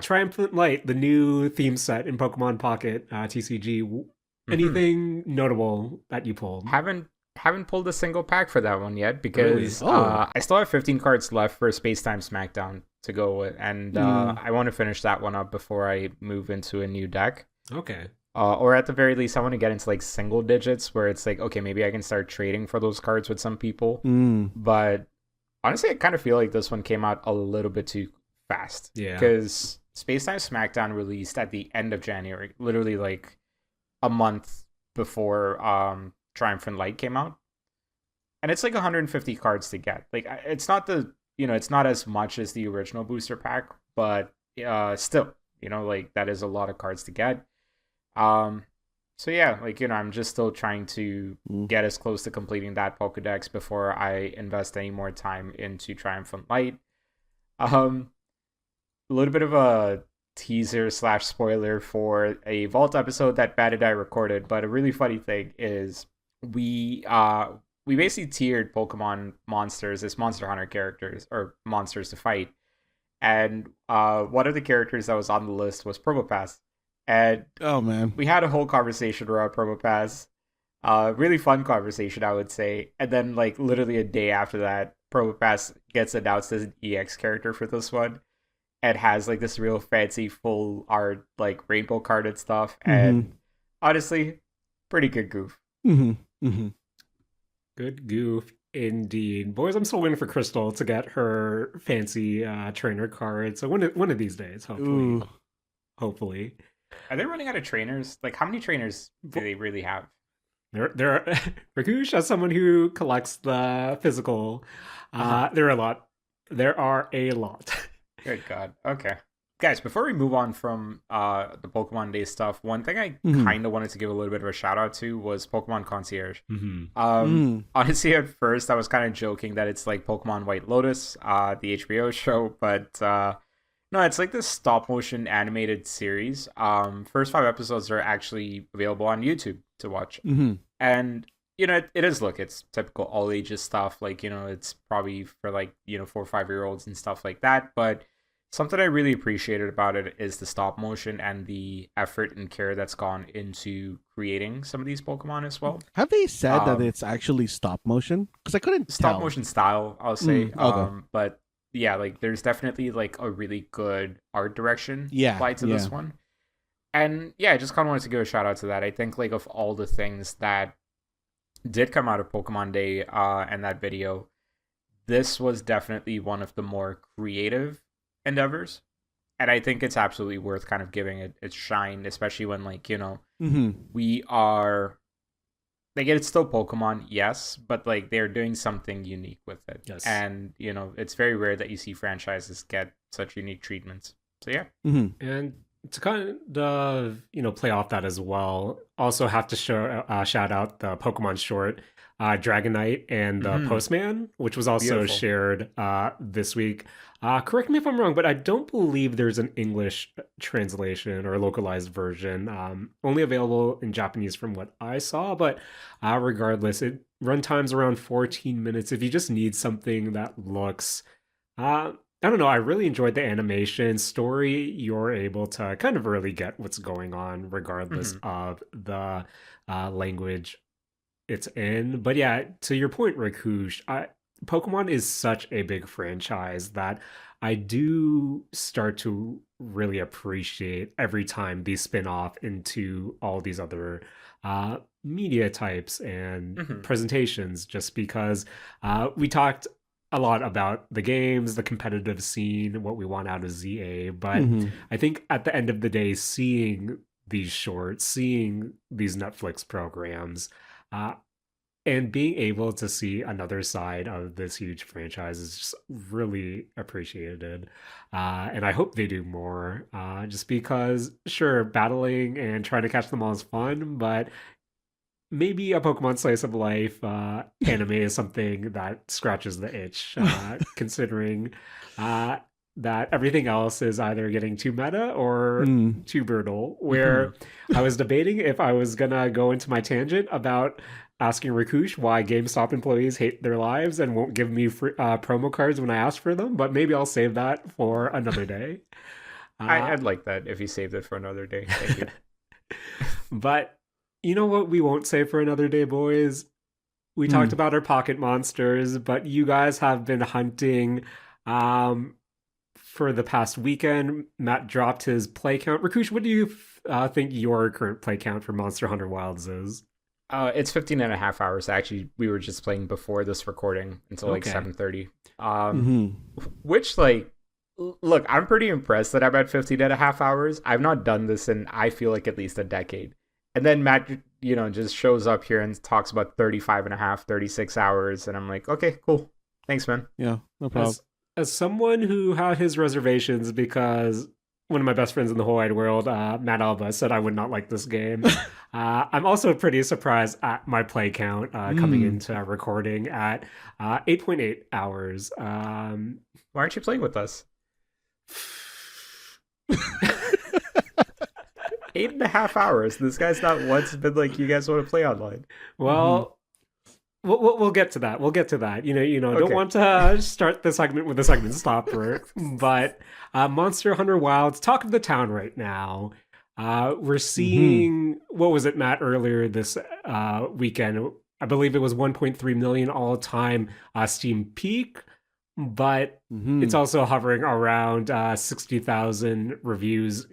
[SPEAKER 1] Triumphant Light, the new theme set in Pokemon Pocket TCG. Anything notable that you pulled?
[SPEAKER 3] Haven't pulled a single pack for that one yet because I still have 15 cards left for Space Time Smackdown to go with, and I want to finish that one up before I move into a new deck.
[SPEAKER 1] Okay.
[SPEAKER 3] Or at the very least, I want to get into like single digits where it's like, okay, maybe I can start trading for those cards with some people. But honestly, I kind of feel like this one came out a little bit too fast.
[SPEAKER 1] Yeah.
[SPEAKER 3] Because Space Time Smackdown released at the end of January, literally like a month before Triumphant Light came out. And it's like 150 cards to get. Like it's not it's not as much as the original booster pack, but still, like that is a lot of cards to get. So yeah, like I'm just still trying to get as close to completing that Pokédex before I invest any more time into Triumphant Light. A little bit of a teaser / spoiler for a Vault episode that Bad and I recorded, but a really funny thing is we basically tiered Pokemon monsters as Monster Hunter characters or monsters to fight, and one of the characters that was on the list was Probopass. And
[SPEAKER 2] oh man,
[SPEAKER 3] we had a whole conversation around Probopass. Really fun conversation, I would say. And then, like, literally a day after that, Probopass gets announced as an EX character for this one. And has, like, this real fancy, full art, like, rainbow card and stuff. And honestly, pretty good goof.
[SPEAKER 1] Good goof indeed. Boys, I'm still waiting for Crystal to get her fancy trainer card. So one of these days, hopefully. Hopefully.
[SPEAKER 3] Are they running out of trainers? Like, how many trainers do they really have?
[SPEAKER 1] There are Rakush, as someone who collects the physical, there are a lot. There are a lot.
[SPEAKER 3] Good God. Okay. Guys, before we move on from the Pokemon Day stuff, one thing I kind of wanted to give a little bit of a shout out to was Pokemon Concierge. Honestly, at first, I was kind of joking that it's like Pokemon White Lotus, the HBO show, but no, it's like this stop motion animated series. First 5 episodes are actually available on YouTube to watch. And, it's typical all ages stuff. Like, it's probably for like, 4 or 5 year olds and stuff like that. But Something I really appreciated about it is the stop motion and the effort and care that's gone into creating some of these Pokemon as well.
[SPEAKER 2] Have they said that it's actually stop motion? Because I couldn't
[SPEAKER 3] stop
[SPEAKER 2] tell.
[SPEAKER 3] motion style, I'll say.
[SPEAKER 2] Okay.
[SPEAKER 3] But yeah, like there's definitely like a really good art direction
[SPEAKER 2] Yeah,
[SPEAKER 3] applied to this one. And yeah, I just kind of wanted to give a shout out to that. I think like of all the things that did come out of Pokemon Day and that video, this was definitely one of the more creative endeavors. And I think it's absolutely worth kind of giving it its shine, especially when like, you know, we are like, it's still Pokemon, yes, but like they're doing something unique with it.
[SPEAKER 1] Yes.
[SPEAKER 3] And, you know, it's very rare that you see franchises get such unique treatments. So yeah.
[SPEAKER 1] And to kind of, you know, play off that as well, also have to shout out the Pokemon short, Dragonite and the Postman, which was also shared this week. Correct me if I'm wrong, but I don't believe there's an English translation or localized version. Only available in Japanese from what I saw, but regardless, it runtime's around 14 minutes. If you just need something that looks I don't know. I really enjoyed the animation story. You're able to kind of really get what's going on, regardless of the language it's in. But yeah, to your point, Rakush, Pokemon is such a big franchise that I do start to really appreciate every time these spin off into all these other media types and presentations, just because we talked a lot about the games, the competitive scene, what we want out of ZA. But I think at the end of the day, seeing these shorts, seeing these Netflix programs, and being able to see another side of this huge franchise is just really appreciated. And I hope they do more, just because, sure, battling and trying to catch them all is fun, but maybe a Pokemon slice of life anime is something that scratches the itch, considering that everything else is either getting too meta or too brutal. Where I was debating if I was gonna go into my tangent about asking Rakush why GameStop employees hate their lives and won't give me free, promo cards when I ask for them, but maybe I'll save that for another day.
[SPEAKER 3] I'd like that if you saved it for another day. Thank you.
[SPEAKER 1] But you know what we won't say for another day, boys? We talked about our pocket monsters, but you guys have been hunting for the past weekend. Matt dropped his play count. Rakush, what do you think your current play count for Monster Hunter Wilds is?
[SPEAKER 3] It's 15 and a half hours. Actually, we were just playing before this recording until like 7:30. Which, like, look, I'm pretty impressed that I'm at 15 and a half hours. I've not done this in, I feel like, at least a decade. And then Matt, you know, just shows up here and talks about 35 and a half, 36 hours. And I'm like, okay, cool. Thanks, man.
[SPEAKER 2] Yeah, no problem.
[SPEAKER 1] As someone who had his reservations because one of my best friends in the whole wide world, Matt Alba, said I would not like this game. I'm also pretty surprised at my play count coming into recording at 8.8 hours.
[SPEAKER 3] Why aren't you playing with us? 8.5 hours. This guy's not once been like, you guys want to play online.
[SPEAKER 1] Well, we'll get to that. We'll get to that. You know, okay. Don't want to start the segment with a segment stopper. But Monster Hunter Wilds, talk of the town right now. We're seeing, what was it, Matt, earlier this weekend? I believe it was 1.3 million all-time Steam peak. But it's also hovering around 60,000 reviews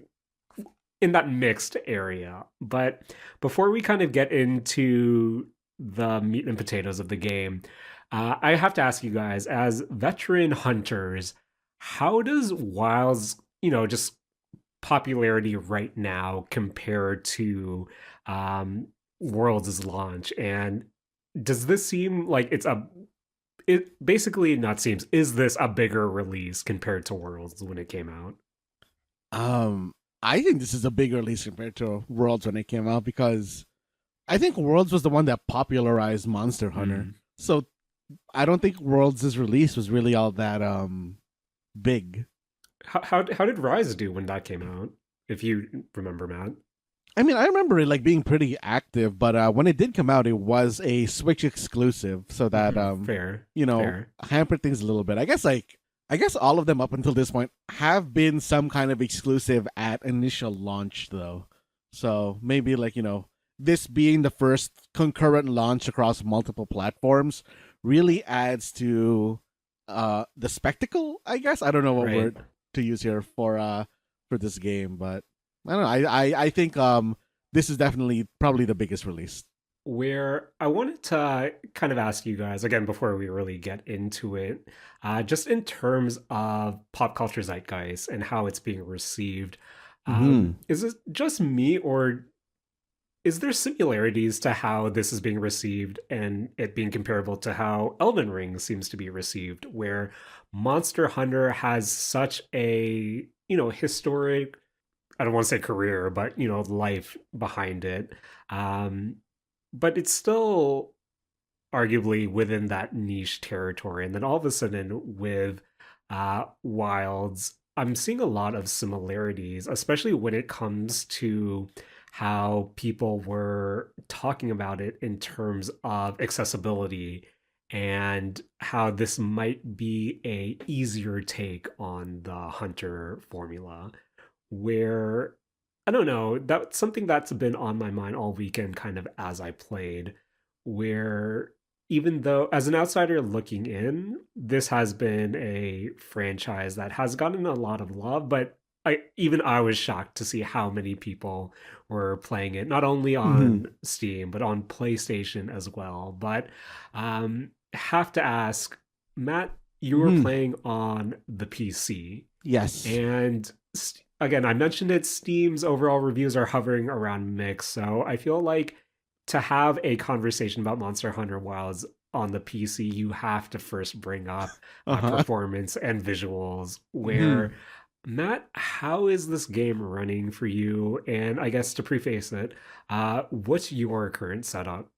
[SPEAKER 1] in that mixed area. But before we kind of get into the meat and potatoes of the game, I have to ask you guys, as veteran hunters, how does WoW's, just popularity right now compare to Worlds' launch? And does this seem like it basically not seems, is this a bigger release compared to Worlds when it came out?
[SPEAKER 2] I think this is a bigger release compared to Worlds when it came out, because I think Worlds was the one that popularized Monster Hunter. So I don't think Worlds' release was really all that big.
[SPEAKER 1] How did Rise do when that came out, if you remember, Matt?
[SPEAKER 2] I mean, I remember it like being pretty active, but when it did come out, it was a Switch exclusive, so that
[SPEAKER 1] fair.
[SPEAKER 2] hampered things a little bit. I guess like I guess all of them up until this point have been some kind of exclusive at initial launch, though. So maybe like this being the first concurrent launch across multiple platforms really adds to the spectacle. I guess I don't know what
[SPEAKER 1] Right.
[SPEAKER 2] word to use here for this game, but I don't know. I think this is definitely probably the biggest release.
[SPEAKER 1] Where I wanted to kind of ask you guys again before we really get into it, just in terms of pop culture zeitgeist and how it's being received.
[SPEAKER 2] Hmm.
[SPEAKER 1] Is it just me, or is there similarities to how this is being received and it being comparable to how Elden Ring seems to be received, where Monster Hunter has such a, historic, I don't want to say career, but, life behind it. Um, but it's still arguably within that niche territory. And then all of a sudden, with Wilds, I'm seeing a lot of similarities, especially when it comes to how people were talking about it in terms of accessibility and how this might be a easier take on the hunter formula, where I don't know, that's something that's been on my mind all weekend kind of as I played, where even though as an outsider looking in, this has been a franchise that has gotten a lot of love, but I was shocked to see how many people were playing it, not only
[SPEAKER 2] Hmm.
[SPEAKER 1] on Steam, but on PlayStation as well. But have to ask, Matt, you were
[SPEAKER 2] Hmm.
[SPEAKER 1] playing on the PC.
[SPEAKER 2] Yes.
[SPEAKER 1] And again, I mentioned it, Steam's overall reviews are hovering around mixed. So I feel like to have a conversation about Monster Hunter Wilds on the PC, you have to first bring up
[SPEAKER 2] Uh huh.
[SPEAKER 1] performance and visuals.
[SPEAKER 2] Hmm.
[SPEAKER 1] Where, Matt, how is this game running for you? And I guess to preface it, what's your current setup?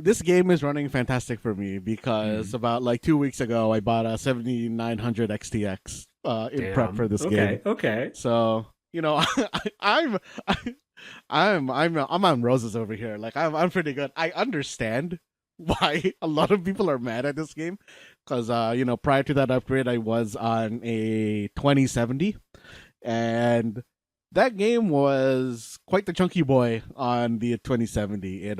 [SPEAKER 2] This game is running fantastic for me because
[SPEAKER 1] Mm,
[SPEAKER 2] about like 2 weeks ago I bought a 7900 XTX in prep for
[SPEAKER 1] damn.
[SPEAKER 2] this game.
[SPEAKER 1] Okay. Okay.
[SPEAKER 2] So I'm I'm on roses over here. Like I'm pretty good. I understand why a lot of people are mad at this game because prior to that upgrade I was on a 2070 and that game was quite the chunky boy on the 2070.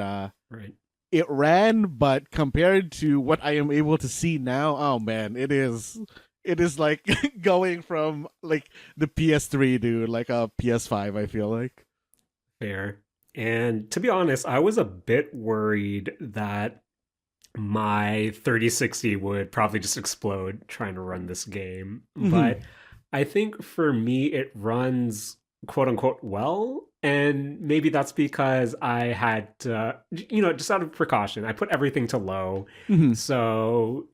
[SPEAKER 1] Right.
[SPEAKER 2] It ran, but compared to what I am able to see now, oh man, it is like going from like the PS3 dude, like a PS5, I feel like.
[SPEAKER 1] Fair. And to be honest, I was a bit worried that my 3060 would probably just explode trying to run this game.
[SPEAKER 2] Mhm.
[SPEAKER 1] But I think for me, it runs quote unquote well. And maybe that's because I had to, just out of precaution, I put everything to low.
[SPEAKER 2] Mhm.
[SPEAKER 1] So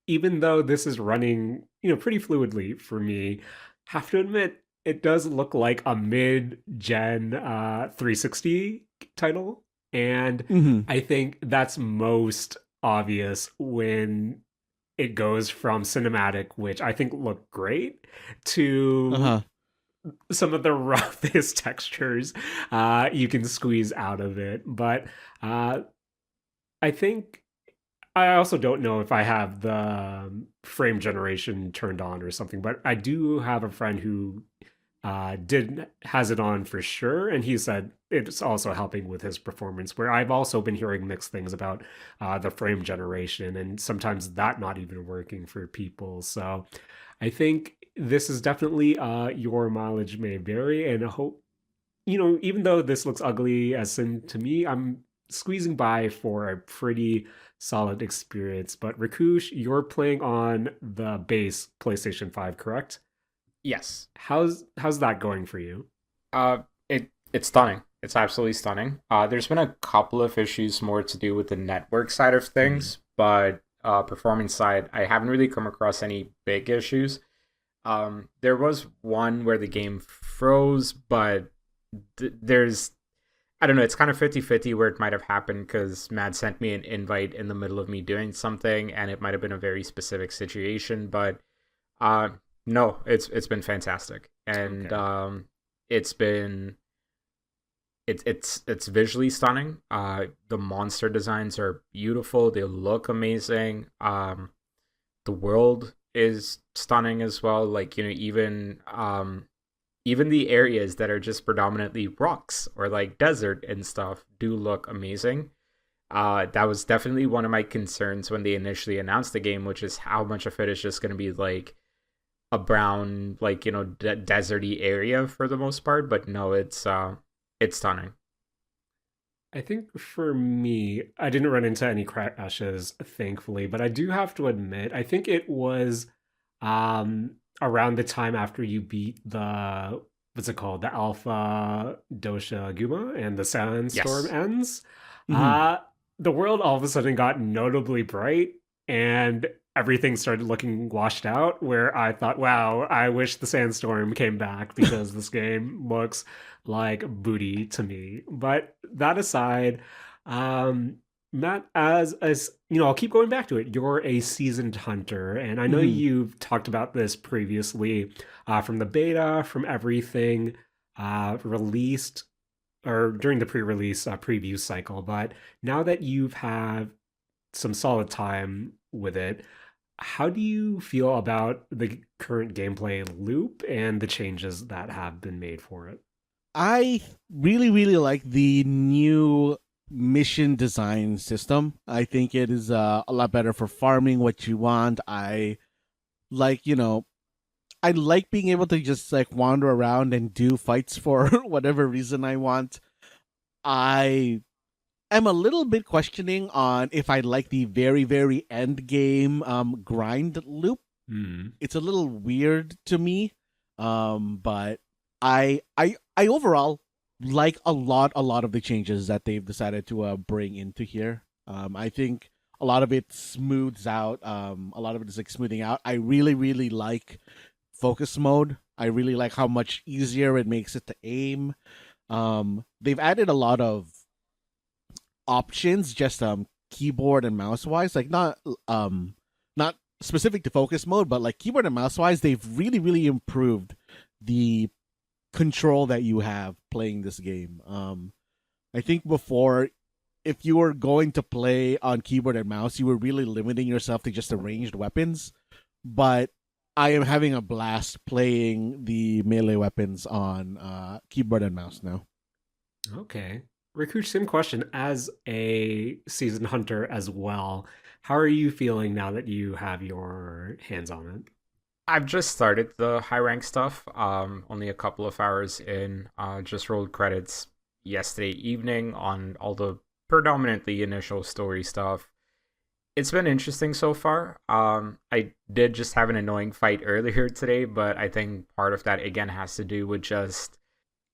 [SPEAKER 1] even though this is running, pretty fluidly for me, have to admit it does look like a mid-gen 360 title, and
[SPEAKER 2] Mhm.
[SPEAKER 1] I think that's most obvious when it goes from cinematic, which I think look great, to
[SPEAKER 2] Uh-huh.
[SPEAKER 1] some of the roughest textures you can squeeze out of it. But uh, I think I also don't know if I have the frame generation turned on or something, but I do have a friend who did has it on for sure, and he said it's also helping with his performance. Where I've also been hearing mixed things about the frame generation, and sometimes that not even working for people. So I think this is definitely your mileage may vary, and I hope even though this looks ugly as sin to me, I'm squeezing by for a pretty solid experience. But Rakush, you're playing on the base PlayStation 5, correct?
[SPEAKER 3] Yes.
[SPEAKER 1] How's that going for you?
[SPEAKER 3] It's stunning. It's absolutely stunning. There's been a couple of issues more to do with the network side of
[SPEAKER 1] Mm,
[SPEAKER 3] things, but performance side, I haven't really come across any big issues. There was one where the game froze, but there's I don't know, it's kind of 50-50 where it might have happened because Matt sent me an invite in the middle of me doing something and it might have been a very specific situation, but uh no, it's been fantastic. And
[SPEAKER 1] okay.
[SPEAKER 3] it's been it's visually stunning. The monster designs are beautiful. They look amazing. The world is stunning as well. Like, even the areas that are just predominantly rocks or like desert and stuff do look amazing. That was definitely one of my concerns when they initially announced the game, which is how much of it is just going to be like a brown, like, deserty area for the most part. But no, it's stunning.
[SPEAKER 1] I think for me, I didn't run into any crashes, thankfully, but I do have to admit, I think it was around the time after you beat the what's it called? The Alpha Dosha Guma and the Sandstorm
[SPEAKER 3] Yes.
[SPEAKER 1] ends.
[SPEAKER 2] Hmm.
[SPEAKER 1] Uh the world all of a sudden got notably bright and everything started looking washed out where I thought, wow, I wish the sandstorm came back because this game looks like booty to me. But that aside, um, Matt, as you know, I'll keep going back to it. You're a seasoned hunter, and I know
[SPEAKER 2] Hmm.
[SPEAKER 1] you've talked about this previously, from the beta, from everything released or during the pre-release preview cycle. But now that you've had some solid time with it, how do you feel about the current gameplay loop and the changes that have been made for it?
[SPEAKER 2] I really, really like the new mission design system. I think it is a lot better for farming what you want. Like, I like being able to just like wander around and do fights for whatever reason I want. I am a little bit questioning on if I like the very, very end game grind loop.
[SPEAKER 1] Hmm.
[SPEAKER 2] It's a little weird to me, but I overall like a lot of the changes that they've decided to bring into here. I think a lot of it smooths out. A lot of it is like smoothing out. I really, really like focus mode. I really like how much easier it makes it to aim. They've added a lot of options, just keyboard and mouse wise, like not specific to focus mode, but like keyboard and mouse wise, they've really, really improved the control that you have playing this game. I think before, if you were going to play on keyboard and mouse, you were really limiting yourself to just the ranged weapons. But I am having a blast playing the melee weapons on keyboard and mouse now.
[SPEAKER 1] Okay. Rakush, same question. As a seasoned hunter as well, how are you feeling now that you have your hands on it?
[SPEAKER 3] I've just started the high rank stuff. Only a couple of hours in. Just rolled credits yesterday evening on all the predominantly initial story stuff. It's been interesting so far. I did just have an annoying fight earlier today, but I think part of that again has to do with just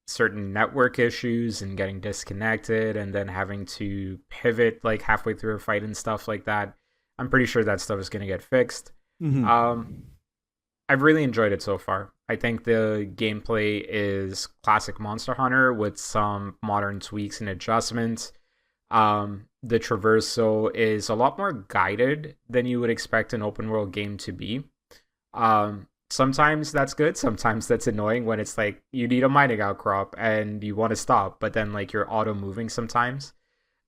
[SPEAKER 3] certain network issues and getting disconnected and then having to pivot like halfway through a fight and stuff like that. I'm pretty sure that stuff is going to get fixed.
[SPEAKER 2] Mm-hmm.
[SPEAKER 3] Um, I've really enjoyed it so far. I think the gameplay is classic Monster Hunter with some modern tweaks and adjustments. The traversal is a lot more guided than you would expect an open world game to be. Sometimes that's good, sometimes that's annoying when it's like you need a mining outcrop and you want to stop, but then like you're auto moving sometimes.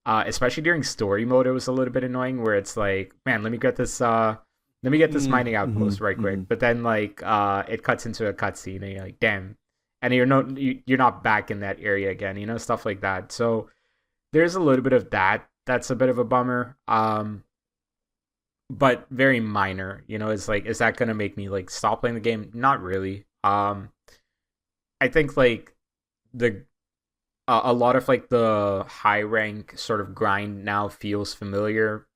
[SPEAKER 3] Especially during story mode, it was a little bit annoying where it's like, man, let me get this mining
[SPEAKER 2] Mm-hmm.
[SPEAKER 3] outpost right
[SPEAKER 2] Mm-hmm.
[SPEAKER 3] quick. But then like it cuts into a cutscene and you're like, damn. And you're not back in that area again, stuff like that. So there's a little bit of that. That's a bit of a bummer. But very minor. It's like, is that gonna make me like stop playing the game? Not really. I think like the a lot of like the high rank sort of grind now feels familiar.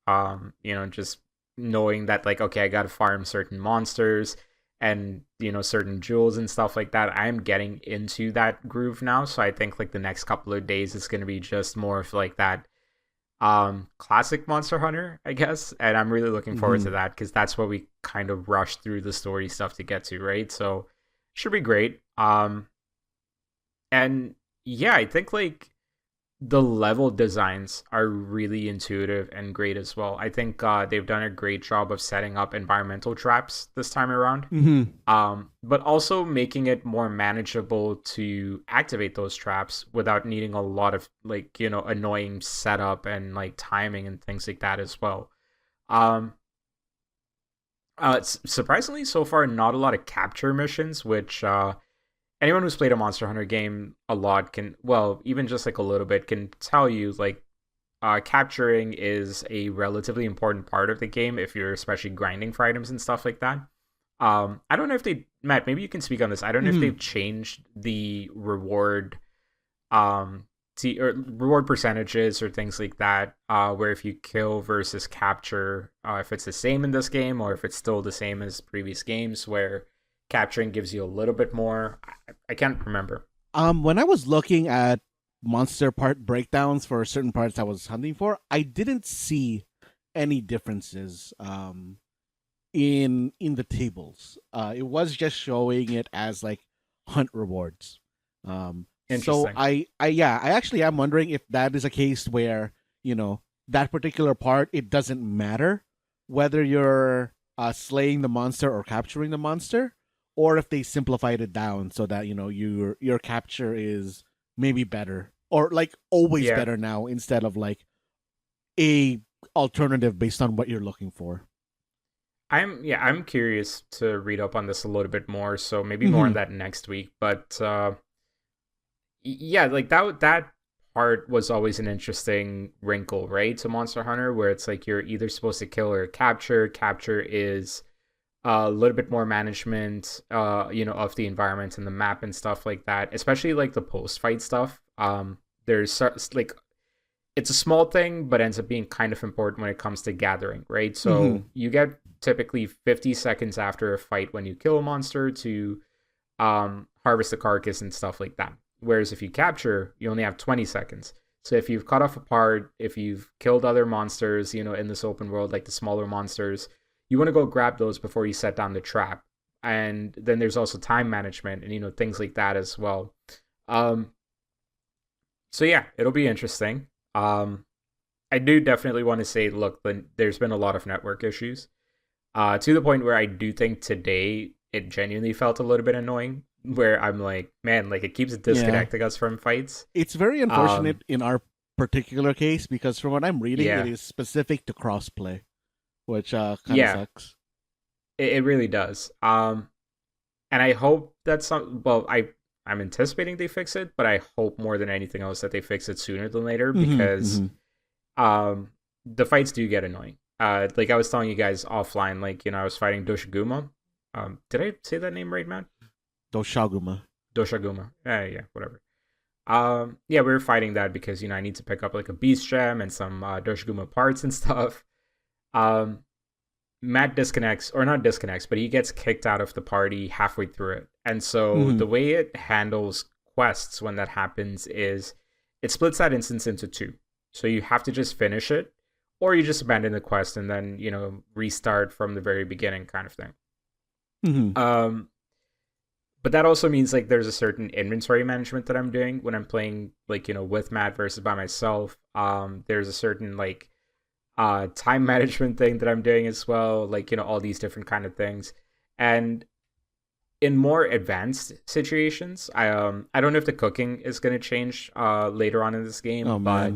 [SPEAKER 3] Just knowing that like, okay, I gotta farm certain monsters and certain jewels and stuff like that. I'm getting into that groove now, so I think like the next couple of days is gonna be just more of like that classic Monster Hunter, I guess. And I'm really looking forward
[SPEAKER 2] Mm-hmm.
[SPEAKER 3] to that because that's what we kind of rushed through the story stuff to get to, right? So should be great. And yeah, I think like the level designs are really intuitive and great as well. I think they've done a great job of setting up environmental traps this time around.
[SPEAKER 2] Mm-hmm.
[SPEAKER 3] But also making it more manageable to activate those traps without needing a lot of like, annoying setup and like timing and things like that as well. Um, Surprisingly, so far, not a lot of capture missions, which anyone who's played a Monster Hunter game a lot can, well, even just like a little bit, can tell you like capturing is a relatively important part of the game if you're especially grinding for items and stuff like that. I don't know if they, Matt, maybe you can speak on this. I don't know if they've changed the reward or reward percentages or things like that, where if you kill versus capture, if it's the same in this game or if it's still the same as previous games where capturing gives you a little bit more. I can't remember.
[SPEAKER 2] When I was looking at monster part breakdowns for certain parts I was hunting for, I didn't see any differences in the tables. It was just showing it as like hunt rewards. So I actually am wondering if that is a case where, that particular part, it doesn't matter whether you're slaying the monster or capturing the monster, or if they simplified it down so that your capture is maybe better, or like always better now, instead of like a alternative based on what you're looking for.
[SPEAKER 3] I'm curious to read up on this a little bit more, so maybe more on that next week. But like that part was always an interesting wrinkle, right, to Monster Hunter, where it's like you're either supposed to kill or capture. Capture is a little bit more management, of the environment and the map and stuff like that, especially like the post-fight stuff. There's like, it's a small thing, but ends up being kind of important when it comes to gathering, right? So you get typically 50 seconds after a fight when you kill a monster to harvest the carcass and stuff like that. Whereas if you capture, you only have 20 seconds. So if you've cut off a part, if you've killed other monsters, in this open world, like the smaller monsters, you want to go grab those before you set down the trap. And then there's also time management and, things like that as well. So yeah, it'll be interesting. I do definitely want to say, look, there's been a lot of network issues, to the point where I do think today it genuinely felt a little bit annoying, where I'm like, man, like it keeps disconnecting us from fights.
[SPEAKER 2] It's very unfortunate in our particular case, because from what I'm reading, it is specific to crossplay, which kind of sucks.
[SPEAKER 3] It really does. And I hope that's I'm anticipating they fix it, but I hope more than anything else that they fix it sooner than later, because the fights do get annoying. Like I was telling you guys offline, like, I was fighting Doshiguma. Did I say that name right, man?
[SPEAKER 2] Doshaguma.
[SPEAKER 3] Yeah, whatever. We were fighting that because, I need to pick up like a beast gem and some Doshiguma parts and stuff. Matt not disconnects, but he gets kicked out of the party halfway through it. And so the way it handles quests when that happens is it splits that instance into two. So you have to just finish it, or you just abandon the quest and then, restart from the very beginning, kind of thing. But that also means like there's a certain inventory management that I'm doing when I'm playing, like, with Matt versus by myself. There's a certain like time management thing that I'm doing as well, like, all these different kind of things. And in more advanced situations, I don't know if the cooking is going to change later on in this game, but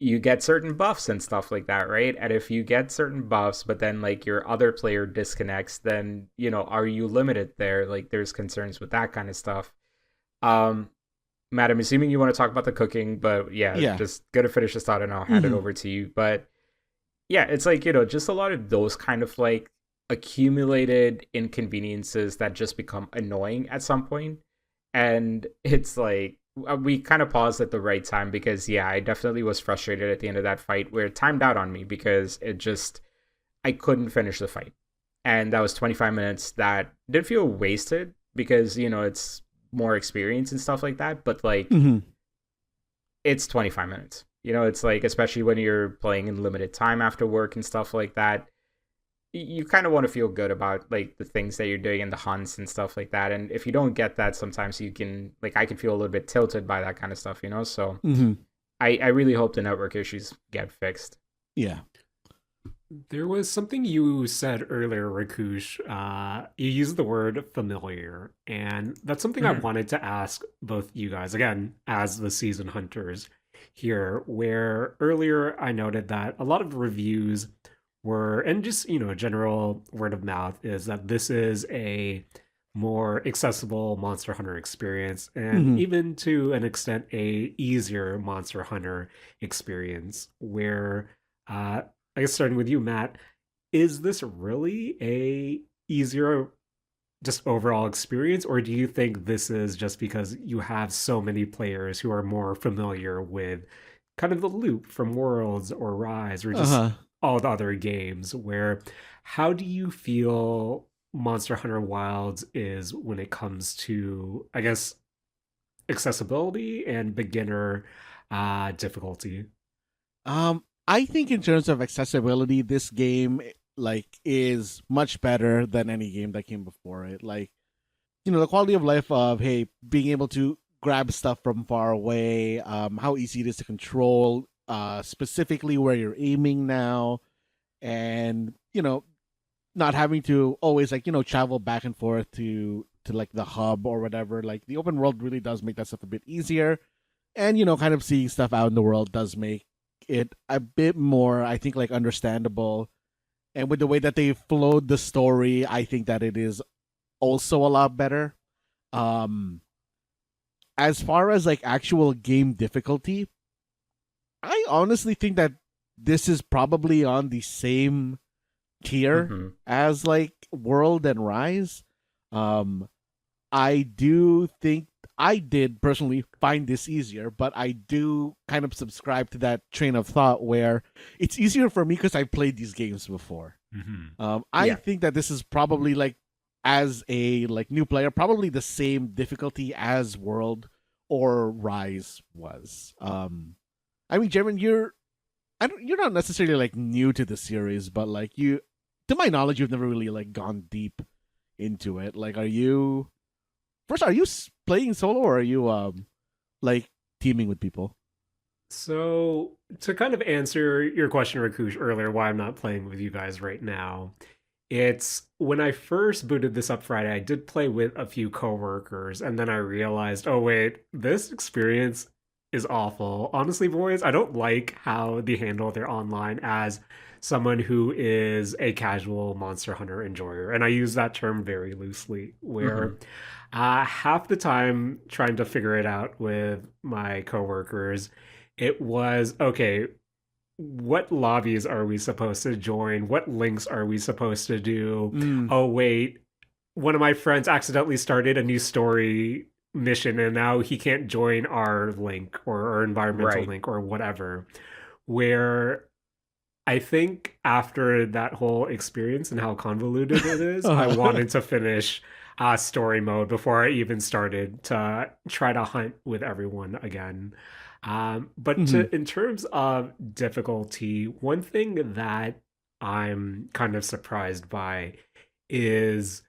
[SPEAKER 3] you get certain buffs and stuff like that, right? And if you get certain buffs, but then like your other player disconnects, then, are you limited there? Like there's concerns with that kind of stuff. Matt, I'm assuming you want to talk about the cooking, but just gonna finish this thought and I'll hand it over to you. But yeah, it's like, just a lot of those kind of like accumulated inconveniences that just become annoying at some point. And it's like, we kind of paused at the right time, because I definitely was frustrated at the end of that fight where it timed out on me, because I couldn't finish the fight. And that was 25 minutes that did feel wasted, because, it's more experience and stuff like that. But like, it's 25 minutes. It's like, especially when you're playing in limited time after work and stuff like that, you kind of want to feel good about like the things that you're doing in the hunts and stuff like that. And if you don't get that, sometimes you can, like, I can feel a little bit tilted by that kind of stuff, so I really hope the network issues get fixed.
[SPEAKER 2] Yeah.
[SPEAKER 1] There was something you said earlier, Rakush. You used the word familiar, and that's something I wanted to ask both you guys, again, as the season hunters here, where earlier I noted that a lot of reviews and just, general word of mouth is that this is a more accessible Monster Hunter experience, and
[SPEAKER 2] Mhm.
[SPEAKER 1] even to an extent, a easier Monster Hunter experience. Where, I guess starting with you, Matt, is this really a easier just overall experience, or do you think this is just because you have so many players who are more familiar with kind of the loop from Worlds or Rise or just
[SPEAKER 2] Uh-huh.
[SPEAKER 1] all the other games? Where, how do you feel Monster Hunter Wilds is when it comes to, I guess, accessibility and beginner difficulty?
[SPEAKER 2] I think in terms of accessibility, this game is much better than any game that came before it. Like, the quality of life of, hey, being able to grab stuff from far away, how easy it is to control, specifically where you're aiming now, and not having to always travel back and forth to like the hub or whatever. Like, the open world really does make that stuff a bit easier, and kind of seeing stuff out in the world does make it a bit more, I think, like, understandable. And with the way that they flowed the story, I think that it is also a lot better. um as far as like actual game difficulty, I honestly think that this is probably on the same tier
[SPEAKER 3] Mm-hmm.
[SPEAKER 2] as like World and Rise. um I do think I did personally find this easier, but I do kind of subscribe to that train of thought where it's easier for me because I played these games before.
[SPEAKER 1] Mm-hmm.
[SPEAKER 2] I
[SPEAKER 1] Yeah.
[SPEAKER 2] think that this is probably like, as a like new player, probably the same difficulty as World or Rise was. I mean, Jaren, you're not necessarily like new to the series, but like to my knowledge, you've never really like gone deep into it. Like, are you playing solo, or are you like teaming with people?
[SPEAKER 1] So, to kind of answer your question, Rakush, earlier, why I'm not playing with you guys right now, it's when I first booted this up Friday, I did play with a few coworkers, and then I realized, oh, wait, this experience is awful. Honestly, boys, I don't like how they handle their online as someone who is a casual Monster Hunter enjoyer. And I use that term very loosely,
[SPEAKER 3] Mm-hmm.
[SPEAKER 1] where half the time trying to figure it out with my coworkers, it was okay, what lobbies are we supposed to join? What links are we supposed to do?
[SPEAKER 2] Mm.
[SPEAKER 1] Oh, wait, one of my friends accidentally started a new story mission and now he can't join our link or our environmental
[SPEAKER 3] Right.
[SPEAKER 1] link or whatever. Where I think after that whole experience and how convoluted it is, I wanted to finish story mode before I even started to try to hunt with everyone again. But
[SPEAKER 2] Mm-hmm.
[SPEAKER 1] in terms of difficulty, one thing that I'm kind of surprised by is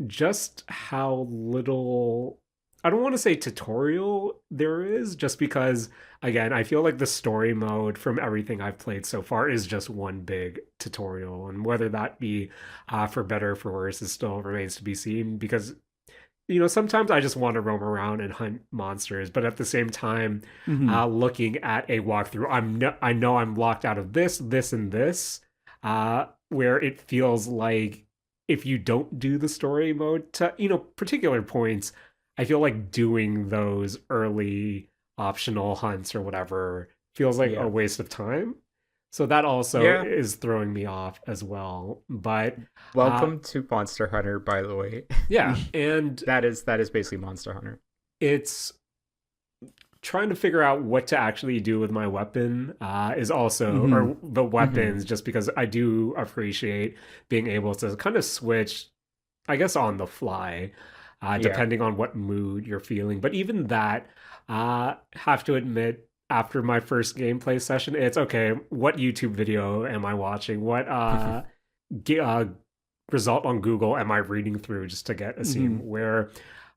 [SPEAKER 1] just how little, I don't want to say tutorial there is, just because, again, I feel like the story mode from everything I've played so far is just one big tutorial. And whether that be for better or for worse, it still remains to be seen. Because, sometimes I just want to roam around and hunt monsters, but at the same time,
[SPEAKER 2] Mm-hmm.
[SPEAKER 1] looking at a walkthrough, I know I'm locked out of this, and this, where it feels like if you don't do the story mode to particular points, I feel like doing those early optional hunts or whatever feels like a
[SPEAKER 3] Yeah.
[SPEAKER 1] waste of time. So that also
[SPEAKER 3] Yeah.
[SPEAKER 1] is throwing me off as well. But
[SPEAKER 3] Welcome to Monster Hunter, by the way.
[SPEAKER 1] yeah, and
[SPEAKER 3] that is basically Monster Hunter.
[SPEAKER 1] it's trying to figure out what to actually do with my weapon is also,
[SPEAKER 2] Mm-hmm.
[SPEAKER 1] or the
[SPEAKER 3] Mm-hmm.
[SPEAKER 1] weapons, just because I do appreciate being able to kind of switch, I guess, on the fly,
[SPEAKER 3] Yeah.
[SPEAKER 1] depending on what mood you're feeling. But even that, have to admit, after my first gameplay session, it's okay. What YouTube video am I watching? What result on Google am I reading through just to get a
[SPEAKER 2] Mm-hmm.
[SPEAKER 1] scene where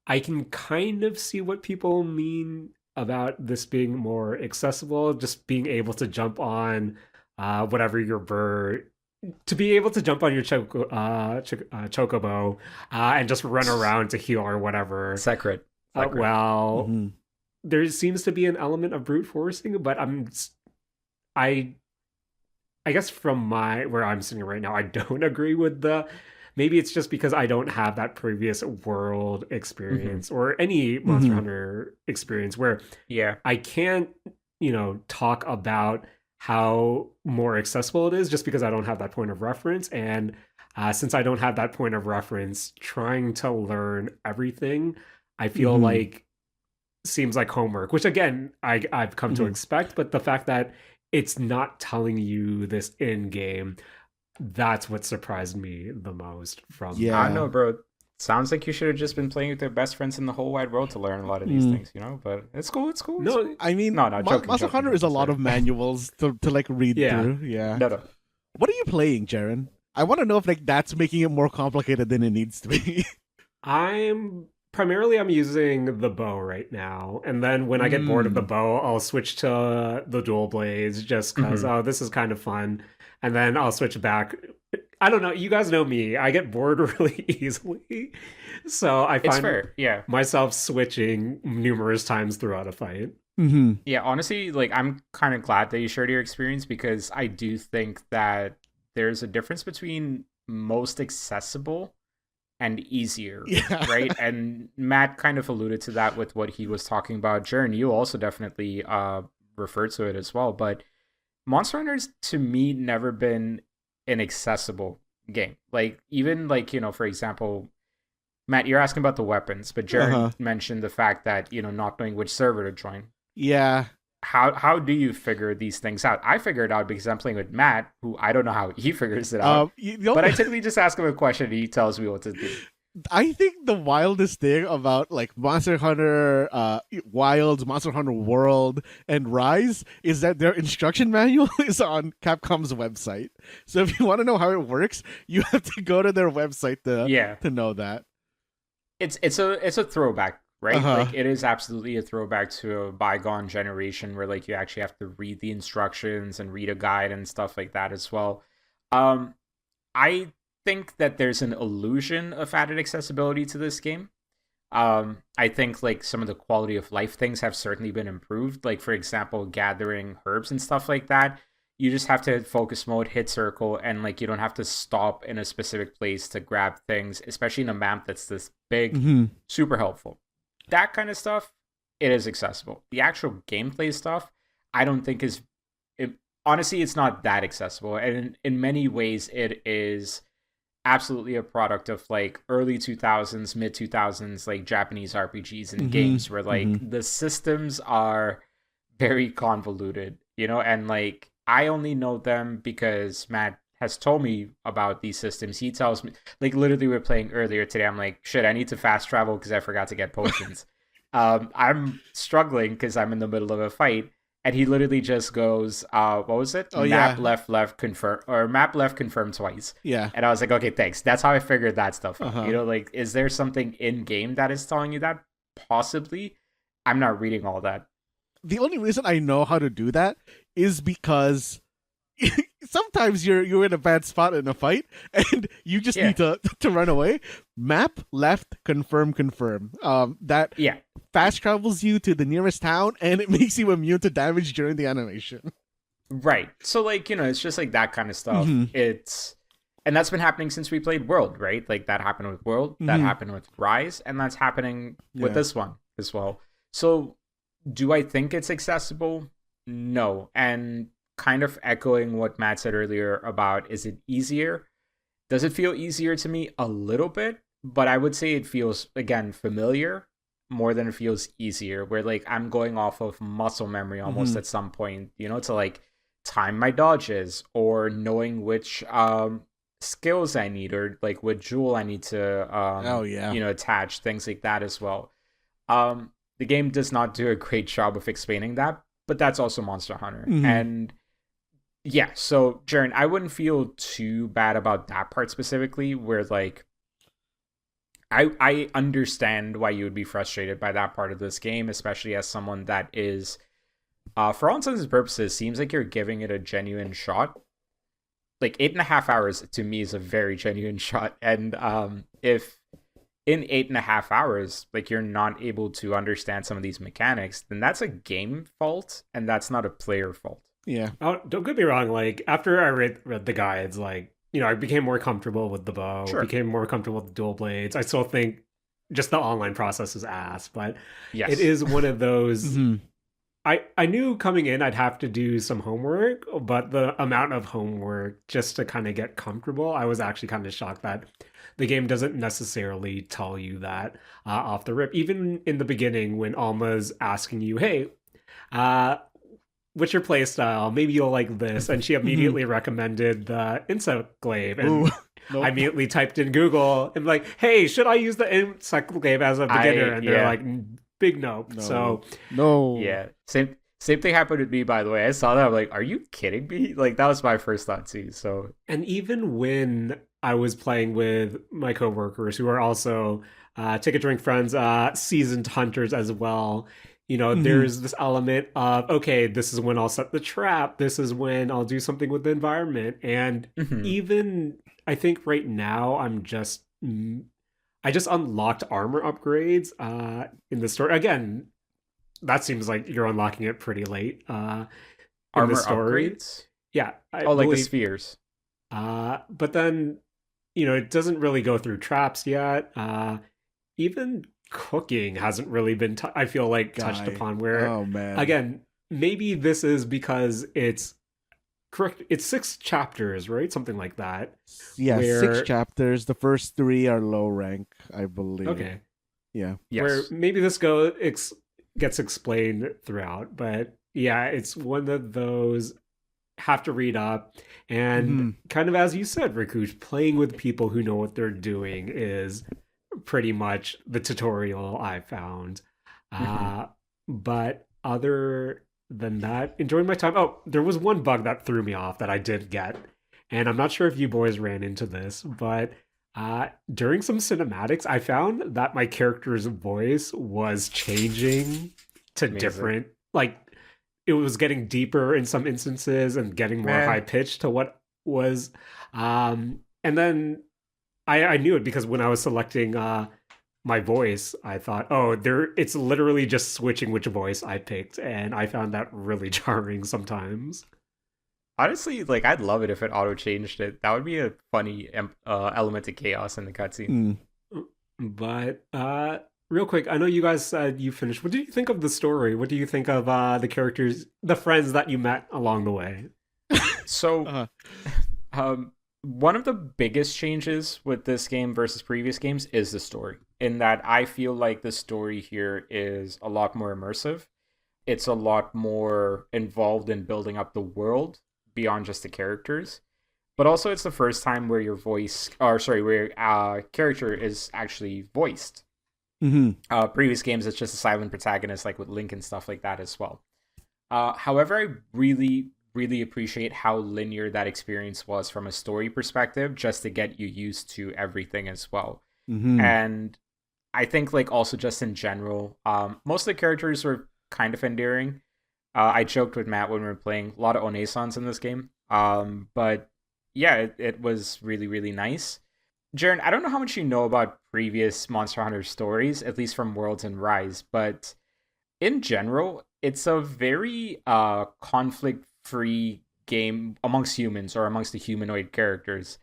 [SPEAKER 1] I can kind of see what people mean about this being more accessible, just being able to jump on whatever your bird, to be able to jump on your chocobo and just run around to heal or whatever.
[SPEAKER 3] Secret. Secret.
[SPEAKER 1] Well,
[SPEAKER 2] Mm-hmm.
[SPEAKER 1] there seems to be an element of brute forcing, but I I guess from where I'm sitting right now, I don't agree with the. Maybe it's just because I don't have that previous world
[SPEAKER 3] Mm-hmm.
[SPEAKER 1] experience or any Monster
[SPEAKER 2] Mm-hmm.
[SPEAKER 1] Hunter experience where
[SPEAKER 3] Yeah.
[SPEAKER 1] I can't, talk about how more accessible it is just because I don't have that point of reference. And since I don't have that point of reference, trying to learn everything, I feel
[SPEAKER 2] Mm-hmm.
[SPEAKER 1] like seems like homework, which again, I've come to
[SPEAKER 2] Mm-hmm.
[SPEAKER 1] expect. But the fact that it's not telling you this in game, that's what surprised me the most from
[SPEAKER 3] I don't know,
[SPEAKER 2] Yeah.
[SPEAKER 3] bro. Sounds like you should have just been playing with your best friends in the whole wide world to learn a lot of these
[SPEAKER 2] Mm.
[SPEAKER 3] things, you know? But it's cool, it's cool, it's
[SPEAKER 1] no,
[SPEAKER 3] cool.
[SPEAKER 2] I mean,
[SPEAKER 3] No, no, joking,
[SPEAKER 2] Monster
[SPEAKER 3] joking,
[SPEAKER 2] Hunter is a
[SPEAKER 3] joking,
[SPEAKER 2] lot
[SPEAKER 3] sorry.
[SPEAKER 2] of manuals to like read
[SPEAKER 1] yeah.
[SPEAKER 2] through. Yeah.
[SPEAKER 3] No, no.
[SPEAKER 2] What are you playing, Jaren? I want to know if like that's making it more complicated than it needs to be.
[SPEAKER 1] I'm using the bow right now, and then when I get bored of the
[SPEAKER 2] Mm.
[SPEAKER 1] bow, I'll switch to the dual blades just because
[SPEAKER 3] Mm-hmm.
[SPEAKER 1] this is kind of fun, and then I'll switch back. I don't know, you guys know me, I get bored really easily, so I
[SPEAKER 3] It's
[SPEAKER 1] find
[SPEAKER 3] fair, yeah.
[SPEAKER 1] myself switching numerous times throughout a fight.
[SPEAKER 2] Mm-hmm.
[SPEAKER 3] Yeah, honestly, like I'm kind of glad that you shared your experience because I do think that there's a difference between most accessible and easier,
[SPEAKER 2] Yeah.
[SPEAKER 3] right? And Matt kind of alluded to that with what he was talking about. Jaren, you also definitely referred to it as well. But Monster Hunter's to me never been an accessible game. Like even like, for example, Matt, you're asking about the weapons, but Jaren
[SPEAKER 2] Uh-huh.
[SPEAKER 3] mentioned the fact that, not knowing which server to join.
[SPEAKER 2] Yeah.
[SPEAKER 3] How do you figure these things out? I figure it out because I'm playing with Matt, who I don't know how he figures it out.
[SPEAKER 2] You know,
[SPEAKER 3] But I typically just ask him a question and he tells me what to do.
[SPEAKER 2] I think the wildest thing about like Monster Hunter Wilds, Monster Hunter World, and Rise is that their instruction manual is on Capcom's website. So if you want to know how it works, you have to go to their website
[SPEAKER 3] Yeah.
[SPEAKER 2] to know that.
[SPEAKER 3] It's a throwback,
[SPEAKER 2] Uh
[SPEAKER 3] right?
[SPEAKER 2] huh.
[SPEAKER 3] Like it is absolutely a throwback to a bygone generation where like you actually have to read the instructions and read a guide and stuff like that as well. Um I think that there's an illusion of added accessibility to this game. I think like some of the quality of life things have certainly been improved. Like for example, gathering herbs and stuff like that. You just have to hit focus mode, hit circle, and like you don't have to stop in a specific place to grab things, especially in a map that's this big,
[SPEAKER 2] Mm-hmm.
[SPEAKER 3] super helpful. That kind of stuff, it is accessible. The actual gameplay stuff, I don't think is it, honestly, it's not that accessible. And in many ways, it is absolutely a product of like early 2000s, mid 2000s, like Japanese RPGs and
[SPEAKER 2] Mm-hmm.
[SPEAKER 3] games where like
[SPEAKER 2] Mm-hmm.
[SPEAKER 3] the systems are very convoluted, and like I only know them because Matt has told me about these systems. He tells me, like, literally, we are playing earlier today. I'm like, shit, I need to fast travel because I forgot to get potions. I'm struggling because I'm in the middle of a fight, and he literally just goes, what was it?
[SPEAKER 2] Oh
[SPEAKER 3] Map
[SPEAKER 2] yeah.
[SPEAKER 3] left, left, confirm, or map left, confirm twice.
[SPEAKER 2] Yeah.
[SPEAKER 3] And I was like, okay, thanks. That's how I figured that stuff
[SPEAKER 2] Uh
[SPEAKER 3] out.
[SPEAKER 2] huh.
[SPEAKER 3] Like, is there something in game that is telling you that? Possibly. I'm not reading all that.
[SPEAKER 2] The only reason I know how to do that is because sometimes you're in a bad spot in a fight and you just
[SPEAKER 3] Yeah.
[SPEAKER 2] need to run away. Map left, confirm, confirm. That
[SPEAKER 3] Yeah.
[SPEAKER 2] fast travels you to the nearest town and it makes you immune to damage during the animation.
[SPEAKER 3] Right. So like, it's just like that kind of stuff.
[SPEAKER 2] Mm-hmm.
[SPEAKER 3] And that's been happening since we played World, right? Like that happened with World, that
[SPEAKER 2] Mm-hmm.
[SPEAKER 3] happened with Rise, and that's happening with
[SPEAKER 2] Yeah.
[SPEAKER 3] this one as well. So do I think it's accessible? No. And kind of echoing what Matt said earlier about is it easier? Does it feel easier to me? A little bit, but I would say it feels again familiar more than it feels easier. Where like I'm going off of muscle memory almost
[SPEAKER 2] Mm-hmm.
[SPEAKER 3] at some point, to like time my dodges or knowing which skills I need or like what jewel I need to
[SPEAKER 2] Oh yeah.
[SPEAKER 3] attach, things like that as well. The game does not do a great job of explaining that, but that's also Monster Hunter.
[SPEAKER 2] Mm-hmm.
[SPEAKER 3] And yeah, so Jaren, I wouldn't feel too bad about that part specifically, where like I understand why you would be frustrated by that part of this game, especially as someone that is, for all intents and purposes, seems like you're giving it a genuine shot. Like 8.5 hours to me is a very genuine shot, and if in 8.5 hours, like you're not able to understand some of these mechanics, then that's a game fault, and that's not a player fault.
[SPEAKER 2] Yeah.
[SPEAKER 1] Oh, don't get me wrong. Like after I read the guides, like I became more comfortable with the bow,
[SPEAKER 3] Sure.
[SPEAKER 1] became more comfortable with the dual blades. I still think just the online process is ass, but it
[SPEAKER 3] Yes.
[SPEAKER 1] is one of those.
[SPEAKER 2] Mm-hmm.
[SPEAKER 1] I knew coming in I'd have to do some homework, but the amount of homework just to kind of get comfortable, I was actually kind of shocked that the game doesn't necessarily tell you that off the rip. Even in the beginning, when Alma's asking you, "Hey, uh, what's your play style? Maybe you'll like this," and she immediately recommended the insect glaive, and
[SPEAKER 2] Ooh, nope.
[SPEAKER 1] I immediately typed in Google and like, "Hey, should I use the insect glaive as a beginner?" And they're like, big nope.
[SPEAKER 2] No.
[SPEAKER 1] So
[SPEAKER 2] no.
[SPEAKER 3] Yeah. Same thing happened with me, by the way. I saw that. I'm like, are you kidding me? Like, that was my first thought, too. So,
[SPEAKER 1] and even when I was playing with my coworkers who are also Take a Drink friends, seasoned hunters as well, there's this element of, okay, this is when I'll set the trap. This is when I'll do something with the environment. And even I think right now I just unlocked armor upgrades in the store. Again, that seems like you're unlocking it pretty late in
[SPEAKER 3] armor
[SPEAKER 1] the story.
[SPEAKER 3] upgrades?
[SPEAKER 1] Yeah.
[SPEAKER 3] Like the spheres.
[SPEAKER 1] But then, it doesn't really go through traps yet. Even cooking hasn't really been, I feel like, touched upon where,
[SPEAKER 2] oh, man.
[SPEAKER 1] Again, maybe this is because it's correct. It's 6 chapters, right? Something like that.
[SPEAKER 2] Yeah, 6 chapters. The first 3 are low rank, I believe.
[SPEAKER 1] Okay.
[SPEAKER 2] Yeah.
[SPEAKER 3] Yes.
[SPEAKER 1] Where maybe this gets explained throughout, but yeah, it's one of those have to read up, and kind of as you said, Rakush, playing with people who know what they're doing is pretty much the tutorial I found. But other than that, enjoying my time. Oh, there was one bug that threw me off that I did get, and I'm not sure if you boys ran into this, but during some cinematics, I found that my character's voice was changing to different, like it was getting deeper in some instances and getting more high pitched to what was. And then I knew it because when I was selecting my voice, I thought, oh, it's literally just switching which voice I picked, and I found that really jarring sometimes.
[SPEAKER 3] Honestly, like, I'd love it if it auto-changed it. That would be a funny element of chaos in the cutscene.
[SPEAKER 1] But real quick, I know you guys said you finished. What did you think of the story? What do you think of the characters, the friends that you met along the way?
[SPEAKER 3] So, one of the biggest changes with this game versus previous games is the story. In that I feel like the story here is a lot more immersive. It's a lot more involved in building up the world beyond just the characters, but also it's the first time where your character is actually voiced. Previous games, it's just a silent protagonist, like with Link and stuff like that as well. However, I really appreciate how linear that experience was from a story perspective, just to get you used to everything as well. And I think, like, also just in general, most of the characters were kind of endearing. I joked with Matt when we were playing, a lot of Onesans in this game. But yeah, it was really, really nice. Jaren, I don't know how much you know about previous Monster Hunter stories, at least from Worlds and Rise, but in general, it's a very conflict-free game amongst humans, or amongst the humanoid characters.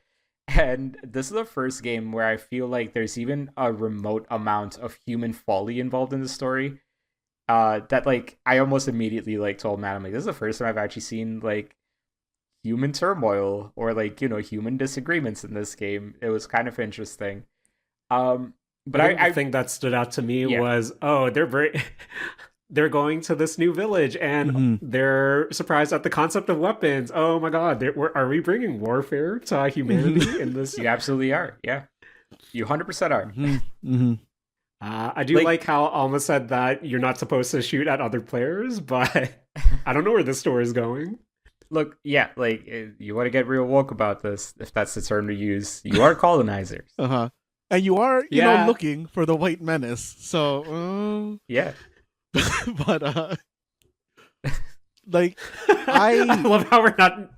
[SPEAKER 3] And this is the first game where I feel like there's even a remote amount of human folly involved in the story. That, like, I almost immediately, like, told Matt, I'm like, this is the first time I've actually seen, like, human turmoil or, like, human disagreements in this game. It was kind of interesting. But
[SPEAKER 1] the thing that stood out to me was, oh, they're going to this new village, and they're surprised at the concept of weapons. Oh my god, are we bringing warfare to humanity in this?
[SPEAKER 3] You absolutely are. Yeah, you 100% are.
[SPEAKER 1] I do like how Alma said that you're not supposed to shoot at other players, but I don't know where this story is going.
[SPEAKER 3] Look, yeah, like, you want to get real woke about this, if that's the term to use. You are colonizers.
[SPEAKER 2] And you are, you know, looking for the white menace. So,
[SPEAKER 3] yeah.
[SPEAKER 2] But, like, I
[SPEAKER 1] love how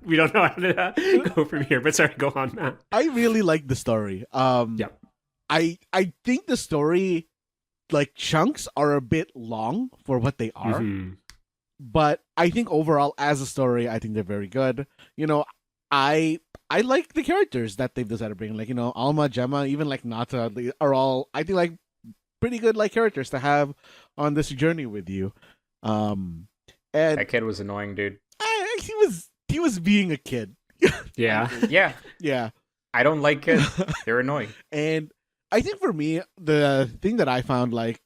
[SPEAKER 1] we don't know how to go from here, but sorry, go on, Matt.
[SPEAKER 2] I really like the story. I think the story, like, chunks are a bit long for what they are. But I think overall, as a story, I think they're very good. You know, I like the characters that they've decided to bring. Like, you know, Alma, Gemma, even like Nata, they are all, I think, like pretty good like characters to have on this journey with you. Um, and
[SPEAKER 3] That kid was annoying, dude.
[SPEAKER 2] he was being a kid.
[SPEAKER 1] Yeah.
[SPEAKER 3] Yeah.
[SPEAKER 2] Yeah.
[SPEAKER 3] I don't like kids. They're annoying.
[SPEAKER 2] And I think for me, the thing that I found like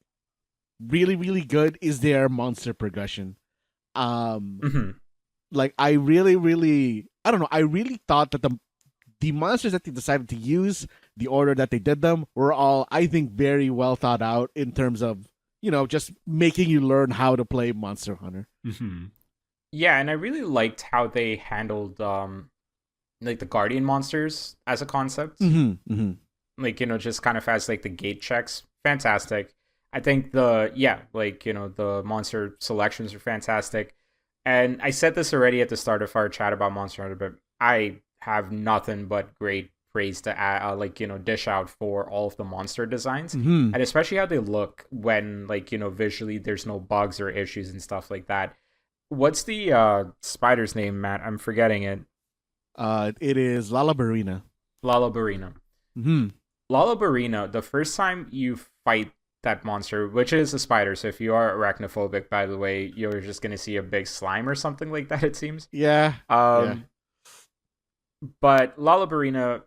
[SPEAKER 2] really, really good is their monster progression.
[SPEAKER 3] Mm-hmm.
[SPEAKER 2] Like I really, really, I don't know. I really thought that the monsters that they decided to use, the order that they did them, were all, I think, very well thought out in terms of, you know, just making you learn how to play Monster Hunter.
[SPEAKER 1] Mm-hmm.
[SPEAKER 3] Yeah, and I really liked how they handled like the guardian monsters as a concept.
[SPEAKER 2] Mm-hmm. Mm-hmm.
[SPEAKER 3] Like, you know, just kind of as like the gate checks. Fantastic. I think like, you know, the monster selections are fantastic. And I said this already at the start of our chat about Monster Hunter, but I have nothing but great praise to add, like, you know, dish out for all of the monster designs,
[SPEAKER 2] Mm-hmm.
[SPEAKER 3] and especially how they look when, like, you know, visually there's no bugs or issues and stuff like that. What's the spider's name, Matt? I'm forgetting it.
[SPEAKER 2] It is Lalabarina.
[SPEAKER 3] Lalabarina.
[SPEAKER 2] Mm-hmm.
[SPEAKER 3] Lalabarina, the first time you fight that monster, which is a spider, so if you are arachnophobic, by the way, you're just gonna see a big slime or something like that, it seems.
[SPEAKER 2] Yeah. Yeah.
[SPEAKER 3] But Lalabarina,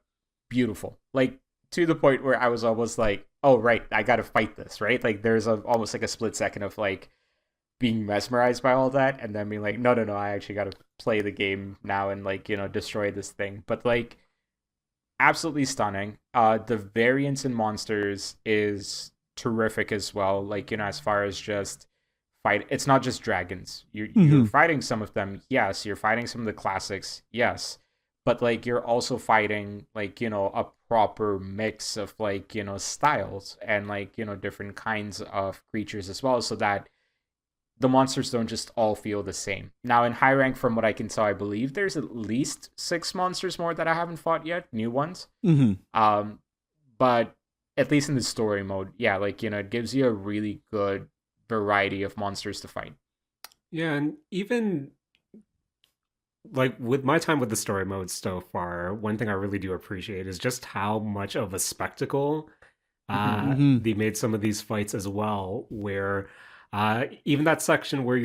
[SPEAKER 3] beautiful. Like, to the point where I was almost like, oh, right, I gotta fight this, right? Like, there's almost like a split second of, like, being mesmerized by all that, and then being like, no, I actually gotta play the game now and, like, you know, destroy this thing. But, like, absolutely stunning. The variance in monsters is terrific as well. Like, you know, as far as just fight, it's not just dragons. You're fighting some of them, yes. You're fighting some of the classics, yes. But like you're also fighting like, you know, a proper mix of like, you know, styles and like, you know, different kinds of creatures as well, so that the monsters don't just all feel the same. Now in high rank, from what I can tell, I believe there's at least 6 monsters more that I haven't fought yet, new ones.
[SPEAKER 2] Mm-hmm.
[SPEAKER 3] But at least in the story mode, yeah, like, you know, it gives you a really good variety of monsters to fight.
[SPEAKER 1] Yeah, and even like with my time with the story mode so far, one thing I really do appreciate is just how much of a spectacle
[SPEAKER 2] Mm-hmm.
[SPEAKER 1] they made some of these fights as well, where even that section where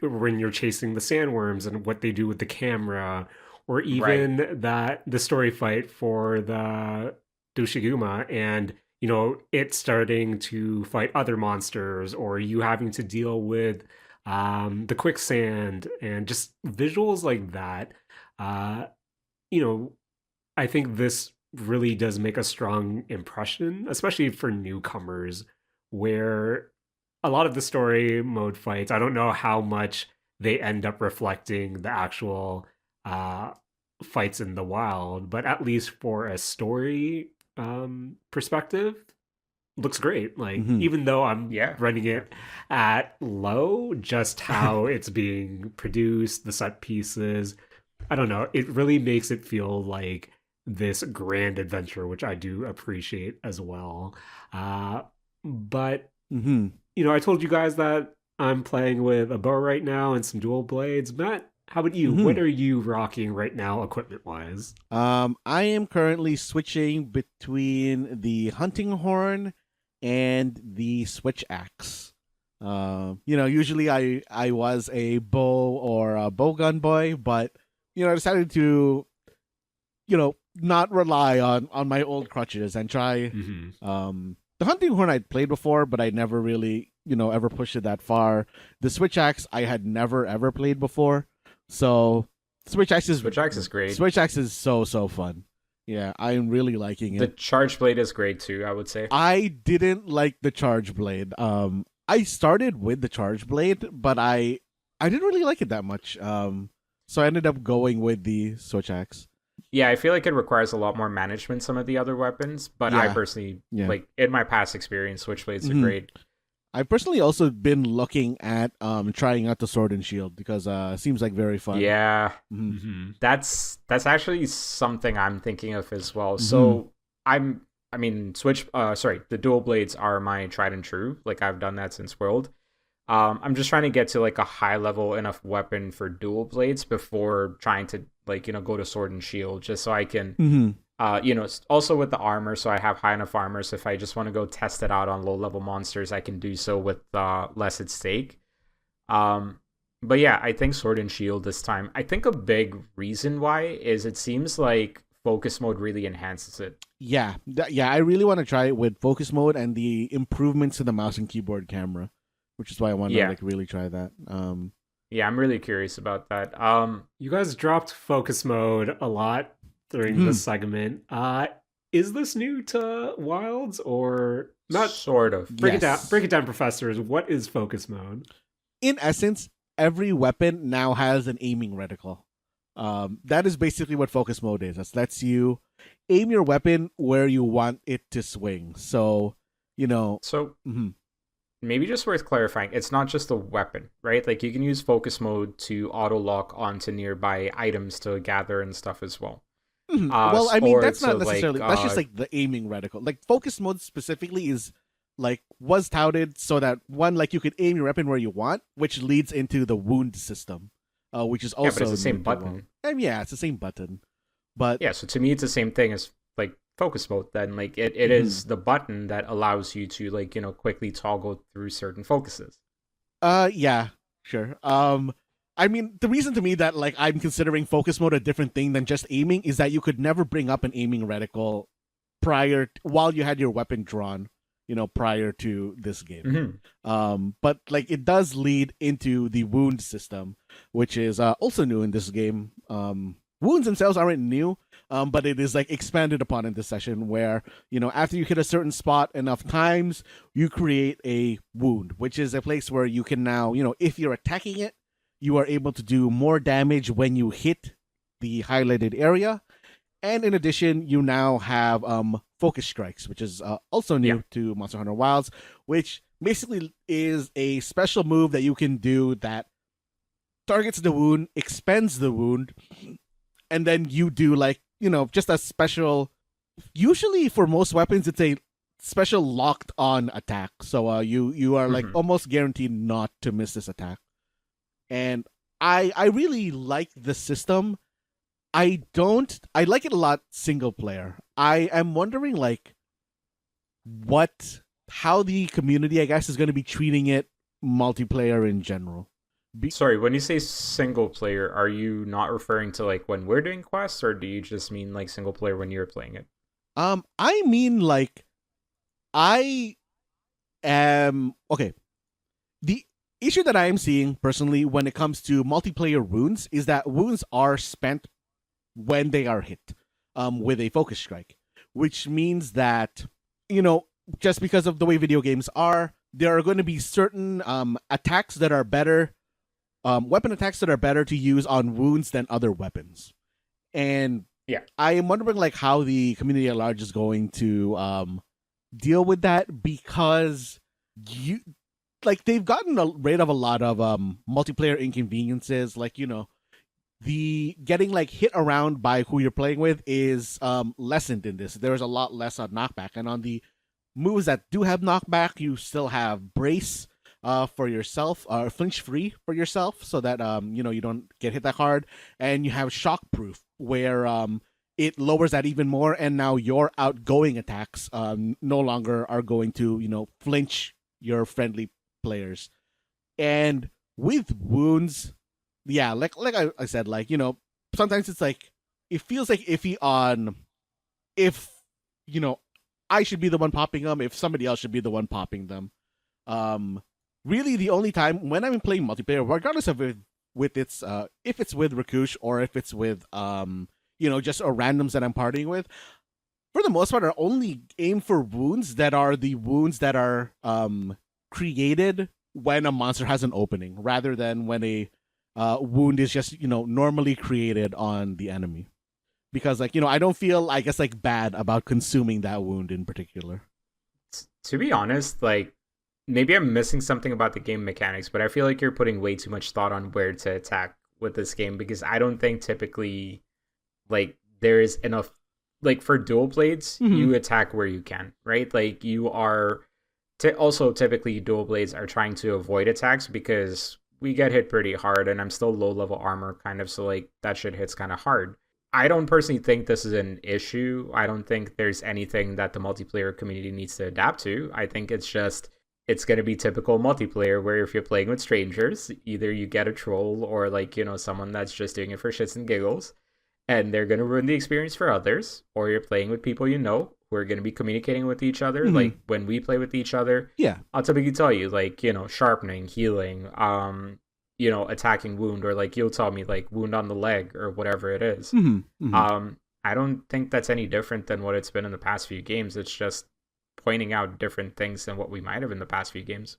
[SPEAKER 1] when you're chasing the sandworms and what they do with the camera, or even
[SPEAKER 3] Right.
[SPEAKER 1] that the story fight for the Dushiguma, and you know it starting to fight other monsters, or you having to deal with the quicksand, and just visuals like that. Uh, you know, I think this really does make a strong impression, especially for newcomers, where a lot of the story mode fights, I don't know how much they end up reflecting the actual uh, fights in the wild, but at least for a story perspective, looks great. Like,
[SPEAKER 2] Mm-hmm.
[SPEAKER 1] even though I'm
[SPEAKER 3] Yeah.
[SPEAKER 1] running it at low, just how it's being produced, the set pieces, I don't know, it really makes it feel like this grand adventure, which I do appreciate as well. But
[SPEAKER 2] Mm-hmm.
[SPEAKER 1] you know, I told you guys that I'm playing with a bow right now and some dual blades. Matt, how about you?
[SPEAKER 2] Mm-hmm.
[SPEAKER 1] What are you rocking right now, equipment wise?
[SPEAKER 2] I am currently switching between the hunting horn and the switch axe. You know, usually I was a bow or a bow gun boy, but you know, I decided to, you know, not rely on my old crutches and try the hunting horn I'd played before, but I never really, you know, ever pushed it that far. The switch axe I had never ever played before. So
[SPEAKER 3] Switch axe is great.
[SPEAKER 2] Switch axe is so fun. Yeah, I'm really liking
[SPEAKER 3] The
[SPEAKER 2] it.
[SPEAKER 3] charge blade is great too, I would say.
[SPEAKER 2] I didn't like the charge blade. I started with the charge blade, but I didn't really like it that much. So I ended up going with the switch axe.
[SPEAKER 3] Yeah, I feel like it requires a lot more management, some of the other weapons, but I
[SPEAKER 2] Yeah.
[SPEAKER 3] personally,
[SPEAKER 2] Yeah.
[SPEAKER 3] like, in my past experience, switchblades are
[SPEAKER 2] Mhm.
[SPEAKER 3] great.
[SPEAKER 2] I personally also been looking at trying out the sword and shield because it seems like very fun.
[SPEAKER 3] Yeah,
[SPEAKER 2] Mhm.
[SPEAKER 3] that's actually something I'm thinking of as well. So I mean, the dual blades are my tried and true. Like, I've done that since World. I'm just trying to get to like a high level enough weapon for dual blades before trying to like, go to sword and shield, just so I can also with the armor, so I have high enough armor, so if I just want to go test it out on low level monsters, I can do so with less at stake. But yeah, I think sword and shield this time. I think a big reason why is it seems like focus mode really enhances it.
[SPEAKER 2] Yeah, I really want to try it with focus mode and the improvements to the mouse and keyboard camera, which is why I want to like really try that.
[SPEAKER 3] Yeah, I'm really curious about that.
[SPEAKER 1] You guys dropped focus mode a lot during this segment. Is this new to Wilds or not?
[SPEAKER 3] Sort of.
[SPEAKER 1] Break it down, professors. What is focus mode?
[SPEAKER 2] In essence, every weapon now has an aiming reticle. That is basically what focus mode is. It lets you aim your weapon where you want it to swing. So,
[SPEAKER 3] maybe just worth clarifying, it's not just a weapon, right? Like, you can use focus mode to auto lock onto nearby items to gather and stuff as well.
[SPEAKER 2] Well, I mean, that's not necessarily, that's just like the aiming reticle. Like, focus mode specifically is like was touted so that one, like, you could aim your weapon where you want, which leads into the wound system, which is also
[SPEAKER 3] but it's the same button.
[SPEAKER 2] It's the same button. But
[SPEAKER 3] yeah, so to me, it's the same thing as like focus mode. Then, like, it is the button that allows you to like quickly toggle through certain focuses.
[SPEAKER 2] Yeah, sure. I mean, the reason to me that like I'm considering focus mode a different thing than just aiming is that you could never bring up an aiming reticle while you had your weapon drawn, prior to this game. But like it does lead into the wound system, which is also new in this game. Wounds themselves aren't new, but it is like expanded upon in this session where, after you hit a certain spot enough times, you create a wound, which is a place where you can now, if you're attacking it, you are able to do more damage when you hit the highlighted area. And in addition, you now have focus strikes, which is also new to Monster Hunter Wilds, which basically is a special move that you can do that targets the wound, expends the wound, and then you do like, just a special, usually for most weapons, it's a special locked on attack. So you are like almost guaranteed not to miss this attack. And I really like the system. I like it a lot single player. I am wondering like how the community, I guess, is going to be treating it multiplayer in general.
[SPEAKER 3] Sorry, when you say single player, are you not referring to like when we're doing quests, or do you just mean like single player when you're playing it?
[SPEAKER 2] I mean like I am okay. The issue that I am seeing personally when it comes to multiplayer wounds is that wounds are spent when they are hit with a focus strike, which means that, just because of the way video games are, there are going to be certain attacks that are better, weapon attacks that are better to use on wounds than other weapons. And I am wondering like how the community at large is going to deal with that, because they've gotten rid of a lot of multiplayer inconveniences, like, the getting like hit around by who you're playing with is lessened in this. There's a lot less on knockback, and on the moves that do have knockback, you still have brace for yourself, or flinch free for yourself, so that you don't get hit that hard, and you have shock proof where it lowers that even more, and now your outgoing attacks no longer are going to flinch your friendly players. And with wounds, like I said, like, sometimes it's like it feels like iffy on if I should be the one popping them, if somebody else should be the one popping them. Really the only time when I'm playing multiplayer, regardless of if it's with Rakush or if it's with just randoms that I'm partying with, for the most part, I only aim for wounds that are the wounds that are created when a monster has an opening, rather than when a wound is just normally created on the enemy, because like I don't feel, I guess, like bad about consuming that wound in particular.
[SPEAKER 3] To be honest, like maybe I'm missing something about the game mechanics, but I feel like you're putting way too much thought on where to attack with this game, because I don't think typically like there is enough, like for dual blades, you attack where you can, right? Like you are Also, typically, dual blades are trying to avoid attacks because we get hit pretty hard, and I'm still low level armor, kind of, so like that shit hits kind of hard. I don't personally think this is an issue. I don't think there's anything that the multiplayer community needs to adapt to. I think it's going to be typical multiplayer where if you're playing with strangers, either you get a troll or like, someone that's just doing it for shits and giggles, and they're going to ruin the experience for others, or you're playing with people who are going to be communicating with each other.
[SPEAKER 2] Mhm.
[SPEAKER 3] Like when we play with each other,
[SPEAKER 2] Yeah.
[SPEAKER 3] I'll typically tell you like, sharpening, healing, attacking wound, or like you'll tell me like wound on the leg or whatever it is. I don't think that's any different than what it's been in the past few games. It's just pointing out different things than what we might have in the past few games.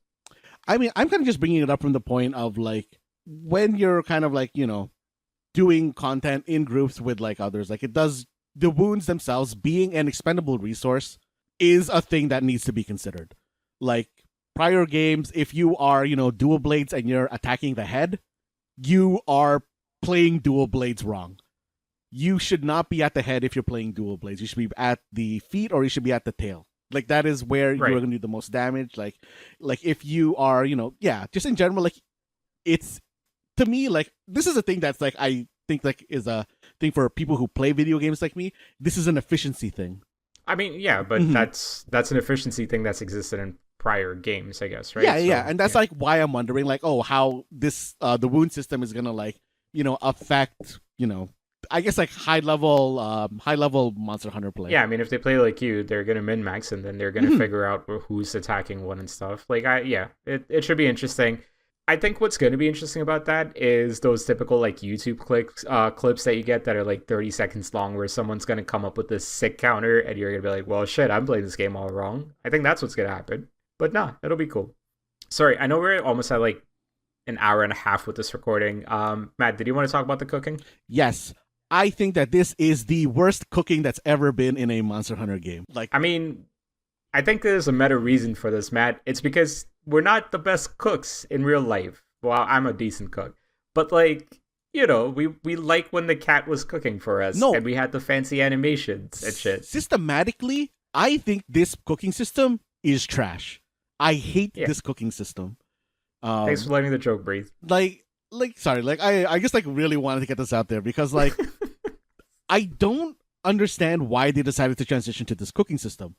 [SPEAKER 2] I mean, I'm kind of just bringing it up from the point of like when you're kind of like, doing content in groups with like others, like the wounds themselves being an expendable resource is a thing that needs to be considered. Like prior games, if you are, dual blades and you're attacking the head, you are playing dual blades wrong. You should not be at the head if you're playing dual blades. You should be at the feet or you should be at the tail. Like that is where you're going to do the most damage. Like if you are, just in general, like it's, to me, like this is a thing that's like I think like is a thing for people who play video games like me. This is an efficiency thing.
[SPEAKER 3] I mean, yeah, but that's an efficiency thing that's existed in prior games, I guess, right?
[SPEAKER 2] Yeah, and that's like why I'm wondering, like, how this the wound system is gonna like affect I guess like high level Monster Hunter play.
[SPEAKER 3] Yeah, I mean, if they play like you, they're gonna min max, and then they're gonna figure out who's attacking what and stuff. Like, it should be interesting. I think what's going to be interesting about that is those typical like YouTube clips that you get that are like 30 seconds long, where someone's going to come up with this sick counter, and you're going to be like, "Well, shit, I'm playing this game all wrong." I think that's what's going to happen. But nah, it'll be cool. Sorry, I know we're almost at like an hour and a half with this recording. Matt, did you want to talk about the cooking?
[SPEAKER 2] Yes. I think that this is the worst cooking that's ever been in a Monster Hunter game. Like,
[SPEAKER 3] I mean, I think there's a meta reason for this, Matt. It's because we're not the best cooks in real life. Well, I'm a decent cook. But like, we like when the cat was cooking for us.
[SPEAKER 2] No.
[SPEAKER 3] And we had the fancy animations and shit.
[SPEAKER 2] Systematically, I think this cooking system is trash. I hate this cooking system.
[SPEAKER 3] Thanks for letting the joke breathe.
[SPEAKER 2] Sorry, I just like really wanted to get this out there because like I don't understand why they decided to transition to this cooking system.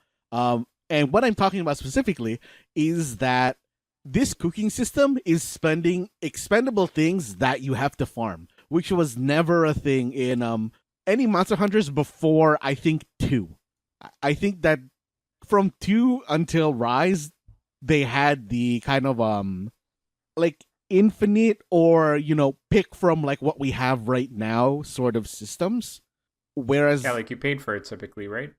[SPEAKER 2] And what I'm talking about specifically is that this cooking system is spending expendable things that you have to farm, which was never a thing in any Monster Hunters before, I think, 2. I think that from 2 until Rise, they had the kind of like infinite or pick from like what we have right now sort of systems. Whereas
[SPEAKER 3] like you paid for it typically, right?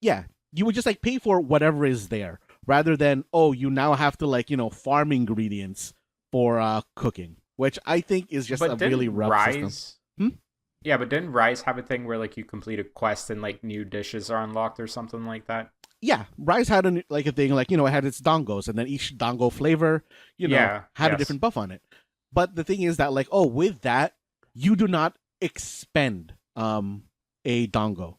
[SPEAKER 2] Yeah. You would just like pay for whatever is there rather than, you now have to like, farm ingredients for cooking, which I think is just a really rough system.
[SPEAKER 3] Yeah, but didn't Rise have a thing where like you complete a quest and like new dishes are unlocked or something like that?
[SPEAKER 2] Yeah, Rise had a thing like, it had its dongos, and then each dongo flavor, had a different buff on it. But the thing is that like, with that, you do not expend a dongo.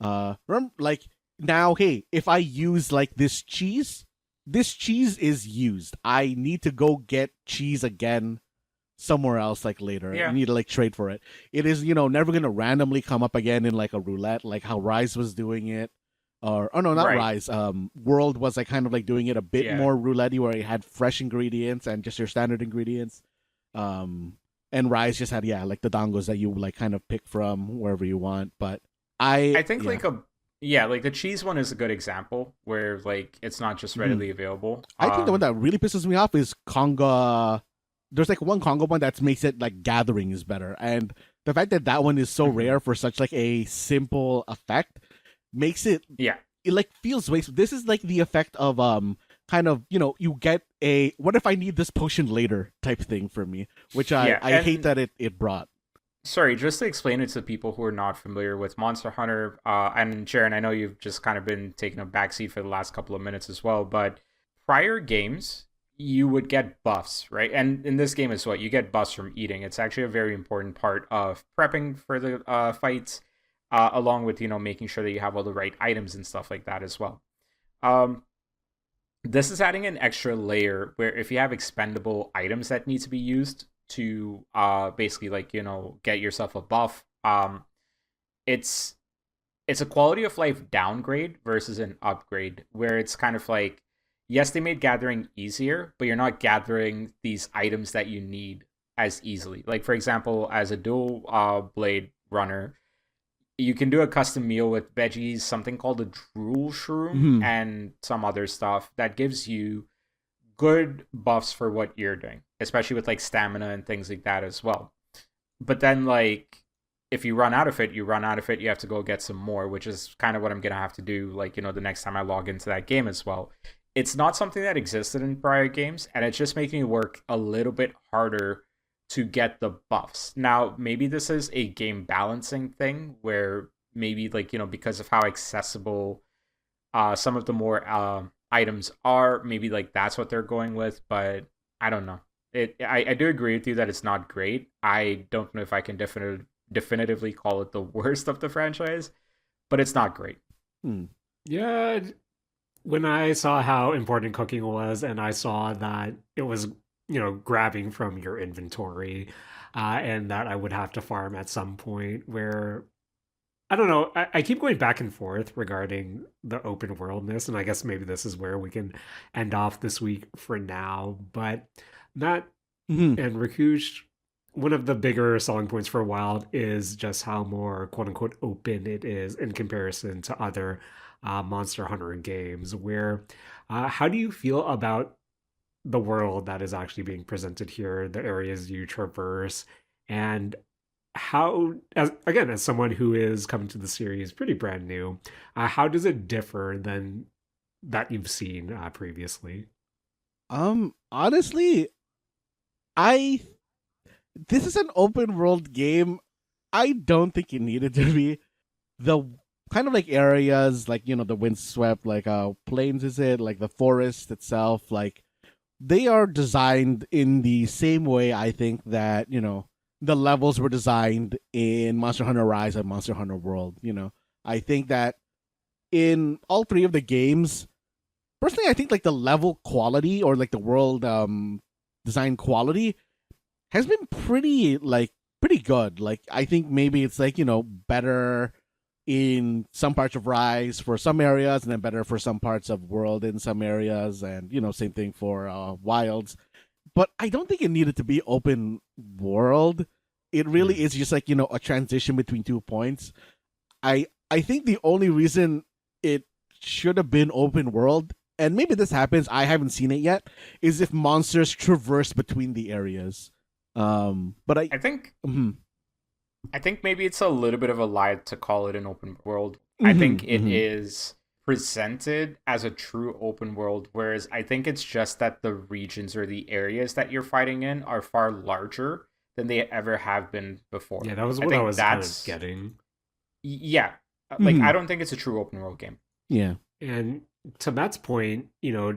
[SPEAKER 2] Remember, like, now, hey, if I use like this cheese is used. I need to go get cheese again somewhere else like later.
[SPEAKER 3] Yeah.
[SPEAKER 2] I need to like trade for it. It is, never gonna randomly come up again in like a roulette, like how Rise was doing it. Or no, not Rise. World was like kind of like doing it a bit more roulette-y, where it had fresh ingredients and just your standard ingredients. And Rise just had like the dongos that you like kind of pick from wherever you want. But I think
[SPEAKER 3] like the cheese one is a good example where like it's not just readily available.
[SPEAKER 2] I think the one that really pisses me off is Conga. There's like one Conga one that makes it like gathering is better, and the fact that one is so rare for such like a simple effect makes it it like feels wasteful. This is like the effect of kind of you get a what if I need this potion later type thing for me, which I hate that it brought.
[SPEAKER 3] Sorry, just to explain it to people who are not familiar with Monster Hunter, and Jaren, I know you've just kind of been taking a backseat for the last couple of minutes as well, but prior games, you would get buffs, right? And in this game as well, you get buffs from eating. It's actually a very important part of prepping for the fights, along with, making sure that you have all the right items and stuff like that as well. This is adding an extra layer where if you have expendable items that need to be used to basically like, get yourself a buff, it's it's a quality of life downgrade versus an upgrade where it's kind of like, yes, they made gathering easier, but you're not gathering these items that you need as easily. Like for example, as a dual blade runner, you can do a custom meal with veggies, something called a drool shroom,
[SPEAKER 2] Mhm.
[SPEAKER 3] and some other stuff that gives you good buffs for what you're doing, especially with like stamina and things like that as well. But then like if you run out of it, you run out of it, you have to go get some more, which is kind of what I'm gonna have to do, like, the next time I log into that game as well. It's not something that existed in prior games, and it's just making it work a little bit harder to get the buffs. Now, maybe this is a game balancing thing where maybe like, because of how accessible some of the more items are, maybe like that's what they're going with, but I don't know. I do agree with you that it's not great. I don't know if I can definitively call it the worst of the franchise, but it's not great.
[SPEAKER 2] Hmm.
[SPEAKER 1] Yeah, when I saw how important cooking was, and I saw that it was, grabbing from your inventory, and that I would have to farm at some point, where I don't know. I keep going back and forth regarding the open worldness, and I guess maybe this is where we can end off this week for now. But Matt
[SPEAKER 2] Mhm.
[SPEAKER 1] and Rakush, one of the bigger selling points for Wild is just how more quote unquote open it is in comparison to other Monster Hunter games. Where, how do you feel about the world that is actually being presented here, the areas you traverse, and how, as again, as someone who is coming to the series pretty brand new, how does it differ than that you've seen previously?
[SPEAKER 2] Honestly, I this is an open world game. I don't think it needed to be. The kind of like areas like, the windswept like plains, is it like the forest itself, like they are designed in the same way I think that, the levels were designed in Monster Hunter Rise and Monster Hunter World. I think that in all three of the games, personally, I think like the level quality or like the world design quality has been pretty good. Like I think maybe it's like, better in some parts of Rise for some areas, and then better for some parts of World in some areas, and same thing for Wilds. But I don't think it needed to be open world. It really
[SPEAKER 1] Mm.
[SPEAKER 2] is just like, a transition between 2 points. I think the only reason it should have been open world, and maybe this happens, I haven't seen it yet, is if monsters traverse between the areas. But
[SPEAKER 3] I think
[SPEAKER 2] mhm.
[SPEAKER 3] I think maybe it's a little bit of a lie to call it an open world. I think
[SPEAKER 2] Mhm,
[SPEAKER 3] it
[SPEAKER 2] mhm.
[SPEAKER 3] is presented as a true open world, whereas I think it's just that the regions or the areas that you're fighting in are far larger than they ever have been before.
[SPEAKER 1] Yeah, that was
[SPEAKER 3] I
[SPEAKER 1] what I
[SPEAKER 3] think
[SPEAKER 1] was kind of
[SPEAKER 3] that's
[SPEAKER 1] getting.
[SPEAKER 3] yeah. Like I
[SPEAKER 2] Mhm.
[SPEAKER 3] don't think it's a true open world game.
[SPEAKER 2] Yeah.
[SPEAKER 1] And to Matt's point,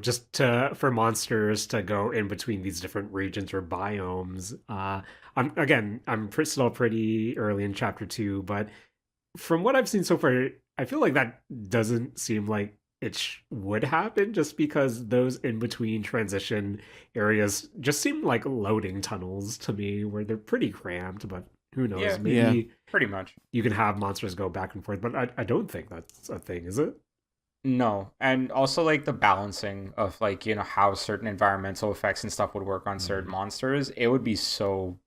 [SPEAKER 1] just to for monsters to go in between these different regions or biomes, I'm still pretty early in chapter two, but from what I've seen so far, I feel like that doesn't seem like it would happen, just because those in between transition areas just seem like loading tunnels to me, where they're pretty cramped. But who knows?
[SPEAKER 3] Yeah,
[SPEAKER 2] Yeah.
[SPEAKER 1] Maybe
[SPEAKER 3] pretty much.
[SPEAKER 1] you can have monsters go back and forth, but I don't think that's a thing, is it?
[SPEAKER 3] No, and also like the balancing of like, how certain environmental effects and stuff would work on certain
[SPEAKER 1] Mm.
[SPEAKER 3] monsters. It would be so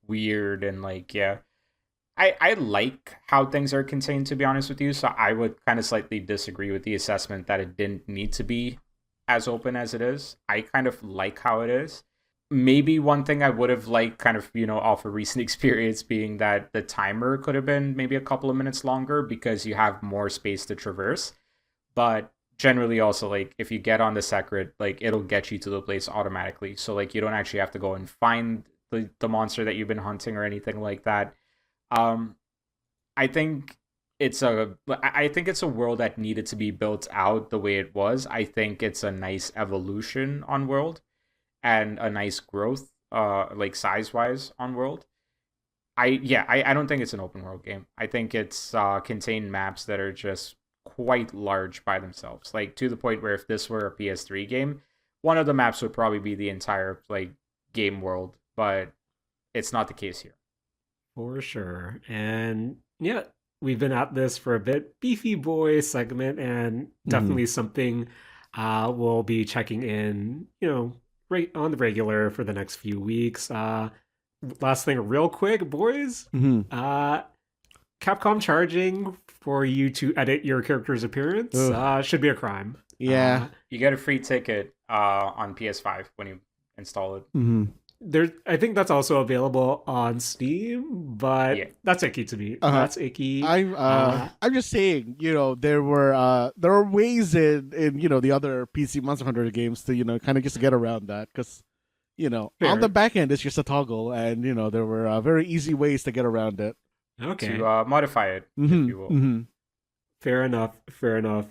[SPEAKER 3] weird and like, yeah. I like how things are contained, to be honest with you. So I would kind of slightly disagree with the assessment that it didn't need to be as open as it is. I kind of like how it is. Maybe one thing I would have liked, kind of, off a recent experience, being that the timer could have been maybe a couple of minutes longer because you have more space to traverse. But generally, also, like, if you get on the secret, like, it'll get you to the place automatically. So, like, you don't actually have to go and find the monster that you've been hunting or anything like that. um, I think I think it's a world that needed to be built out the way it was. I think it's a nice evolution on world and a nice growth, like size wise on world. I don't think it's an open world game. I think it's contained maps that are just quite large by themselves. Like, to the point where if this were a PS3 game, one of the maps would probably be the entire like game world, but it's not the case here.
[SPEAKER 1] For sure. And yeah, we've been at this for a bit. Beefy Boy segment, and definitely something we'll be checking in, right on the regular for the next few weeks. Last thing, real quick, boys. Capcom charging for you to edit your character's appearance should be a crime.
[SPEAKER 2] Yeah.
[SPEAKER 3] You get a free ticket on PS5 when you install it.
[SPEAKER 1] I think that's also available on Steam, but that's icky to me. That's icky.
[SPEAKER 2] I'm just saying, there were ways in the other PC Monster Hunter games to kind of just get around that, because on the back end it's just a toggle, and there were very easy ways to get around it.
[SPEAKER 1] Okay.
[SPEAKER 3] To modify it, if you will.
[SPEAKER 1] Fair enough.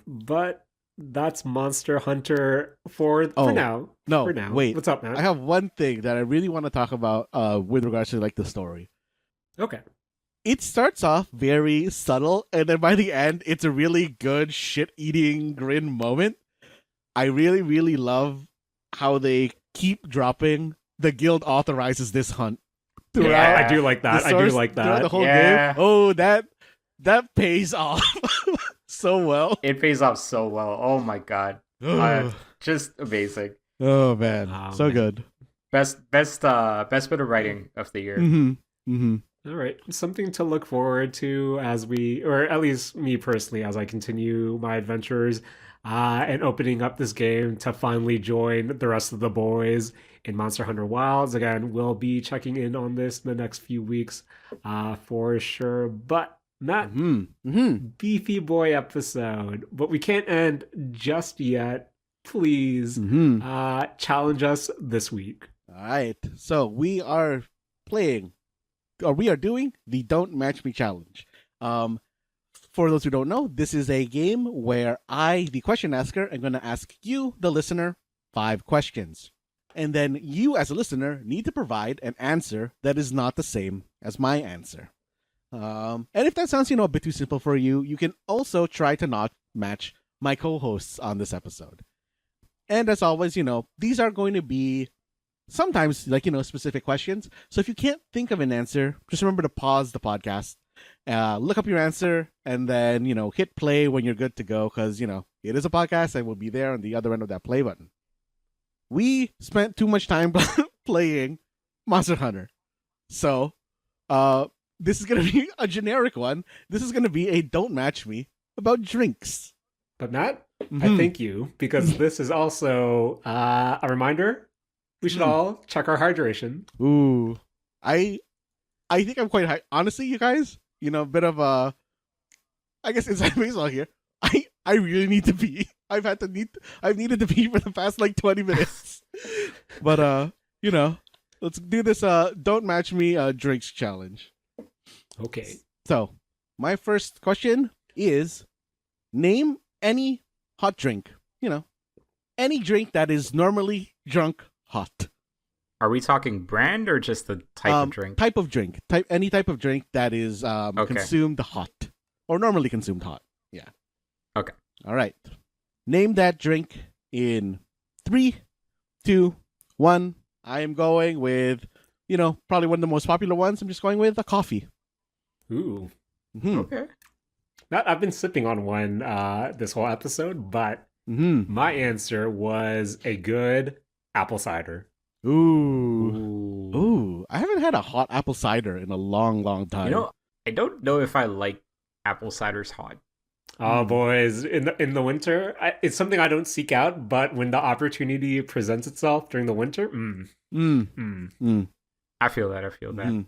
[SPEAKER 1] But that's Monster Hunter for now.
[SPEAKER 2] No,
[SPEAKER 1] for now.
[SPEAKER 2] Wait.
[SPEAKER 1] What's up, man?
[SPEAKER 2] I have one thing that I really want to talk about with regards to like the story.
[SPEAKER 1] Okay.
[SPEAKER 2] It starts off very subtle, and then by the end, it's a really good shit-eating grin moment. I really, really love how they keep dropping the guild authorizes this hunt.
[SPEAKER 1] Yeah, I do like that. Throughout
[SPEAKER 2] the whole game. Oh, that pays off so well.
[SPEAKER 3] It pays off so well. Oh my god. Just amazing.
[SPEAKER 2] Oh man. So good.
[SPEAKER 3] Best bit of writing of the year.
[SPEAKER 1] All right. Something to look forward to as or at least me personally, as I continue my adventures and opening up this game to finally join the rest of the boys in Monster Hunter Wilds. Again, we'll be checking in on this in the next few weeks for sure. But Matt, Beefy Boy episode, but we can't end just yet. Please challenge us this week.
[SPEAKER 2] All right. So we are doing the Don't Match Me challenge. For those who don't know, this is a game where I, the question asker, am going to ask you, the listener, 5 questions. And then you, as a listener, need to provide an answer that is not the same as my answer. And if that sounds, a bit too simple for you, you can also try to not match my co-hosts on this episode. And as always, these are going to be sometimes specific questions. So if you can't think of an answer, just remember to pause the podcast, look up your answer, and then, hit play when you're good to go, because, it is a podcast and we'll be there on the other end of that play button. We spent too much time playing Monster Hunter. So, this is going to be a generic one. This is going to be a Don't Match Me about drinks.
[SPEAKER 1] But Matt, I thank you, because this is also a reminder. We should all check our hydration.
[SPEAKER 2] Ooh. I think I'm quite high. Honestly, you guys, a bit of a, I guess inside baseball here. I really need to pee. I've needed to pee for the past 20 minutes. But let's do this Don't Match Me drinks challenge.
[SPEAKER 1] Okay.
[SPEAKER 2] So, my first question is, name any hot drink. Any drink that is normally drunk hot.
[SPEAKER 3] Are we talking brand or just the type of drink?
[SPEAKER 2] Type of drink. Any type of drink that is consumed hot. Or normally consumed hot. Yeah.
[SPEAKER 3] Okay.
[SPEAKER 2] All right. Name that drink in 3, 2, 1. I am going with, probably one of the most popular ones. I'm just going with a coffee.
[SPEAKER 1] Ooh.
[SPEAKER 3] Okay.
[SPEAKER 1] I've been sipping on one this whole episode, but my answer was a good apple cider.
[SPEAKER 2] Ooh. I haven't had a hot apple cider in a long, long time.
[SPEAKER 3] I don't know if I like apple ciders hot.
[SPEAKER 1] Oh, boys, in the winter, it's something I don't seek out, but when the opportunity presents itself during the winter,
[SPEAKER 3] I feel that.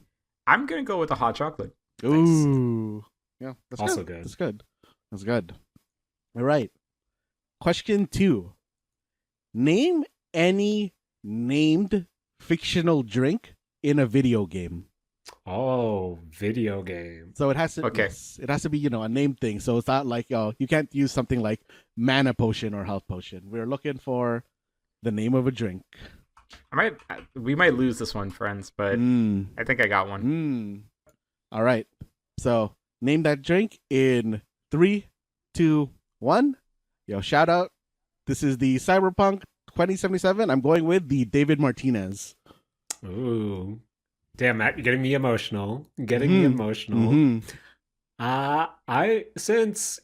[SPEAKER 3] I'm going to go with a hot chocolate.
[SPEAKER 2] Ooh. Nice. Yeah, that's
[SPEAKER 1] also
[SPEAKER 2] good.
[SPEAKER 1] good.
[SPEAKER 2] That's good. All right. Question 2. Name any named fictional drink in a video game.
[SPEAKER 1] Oh, video game.
[SPEAKER 2] So it has to it has to be, a named thing. So it's not like you can't use something like mana potion or health potion. We're looking for the name of a drink.
[SPEAKER 3] We might lose this one, friends, but I think I got one.
[SPEAKER 2] All right. So name that drink in 3, 2, one. Yo, shout out. This is the Cyberpunk 2077. I'm going with the David Martinez.
[SPEAKER 1] Ooh. Damn, Matt, you're getting me emotional. Since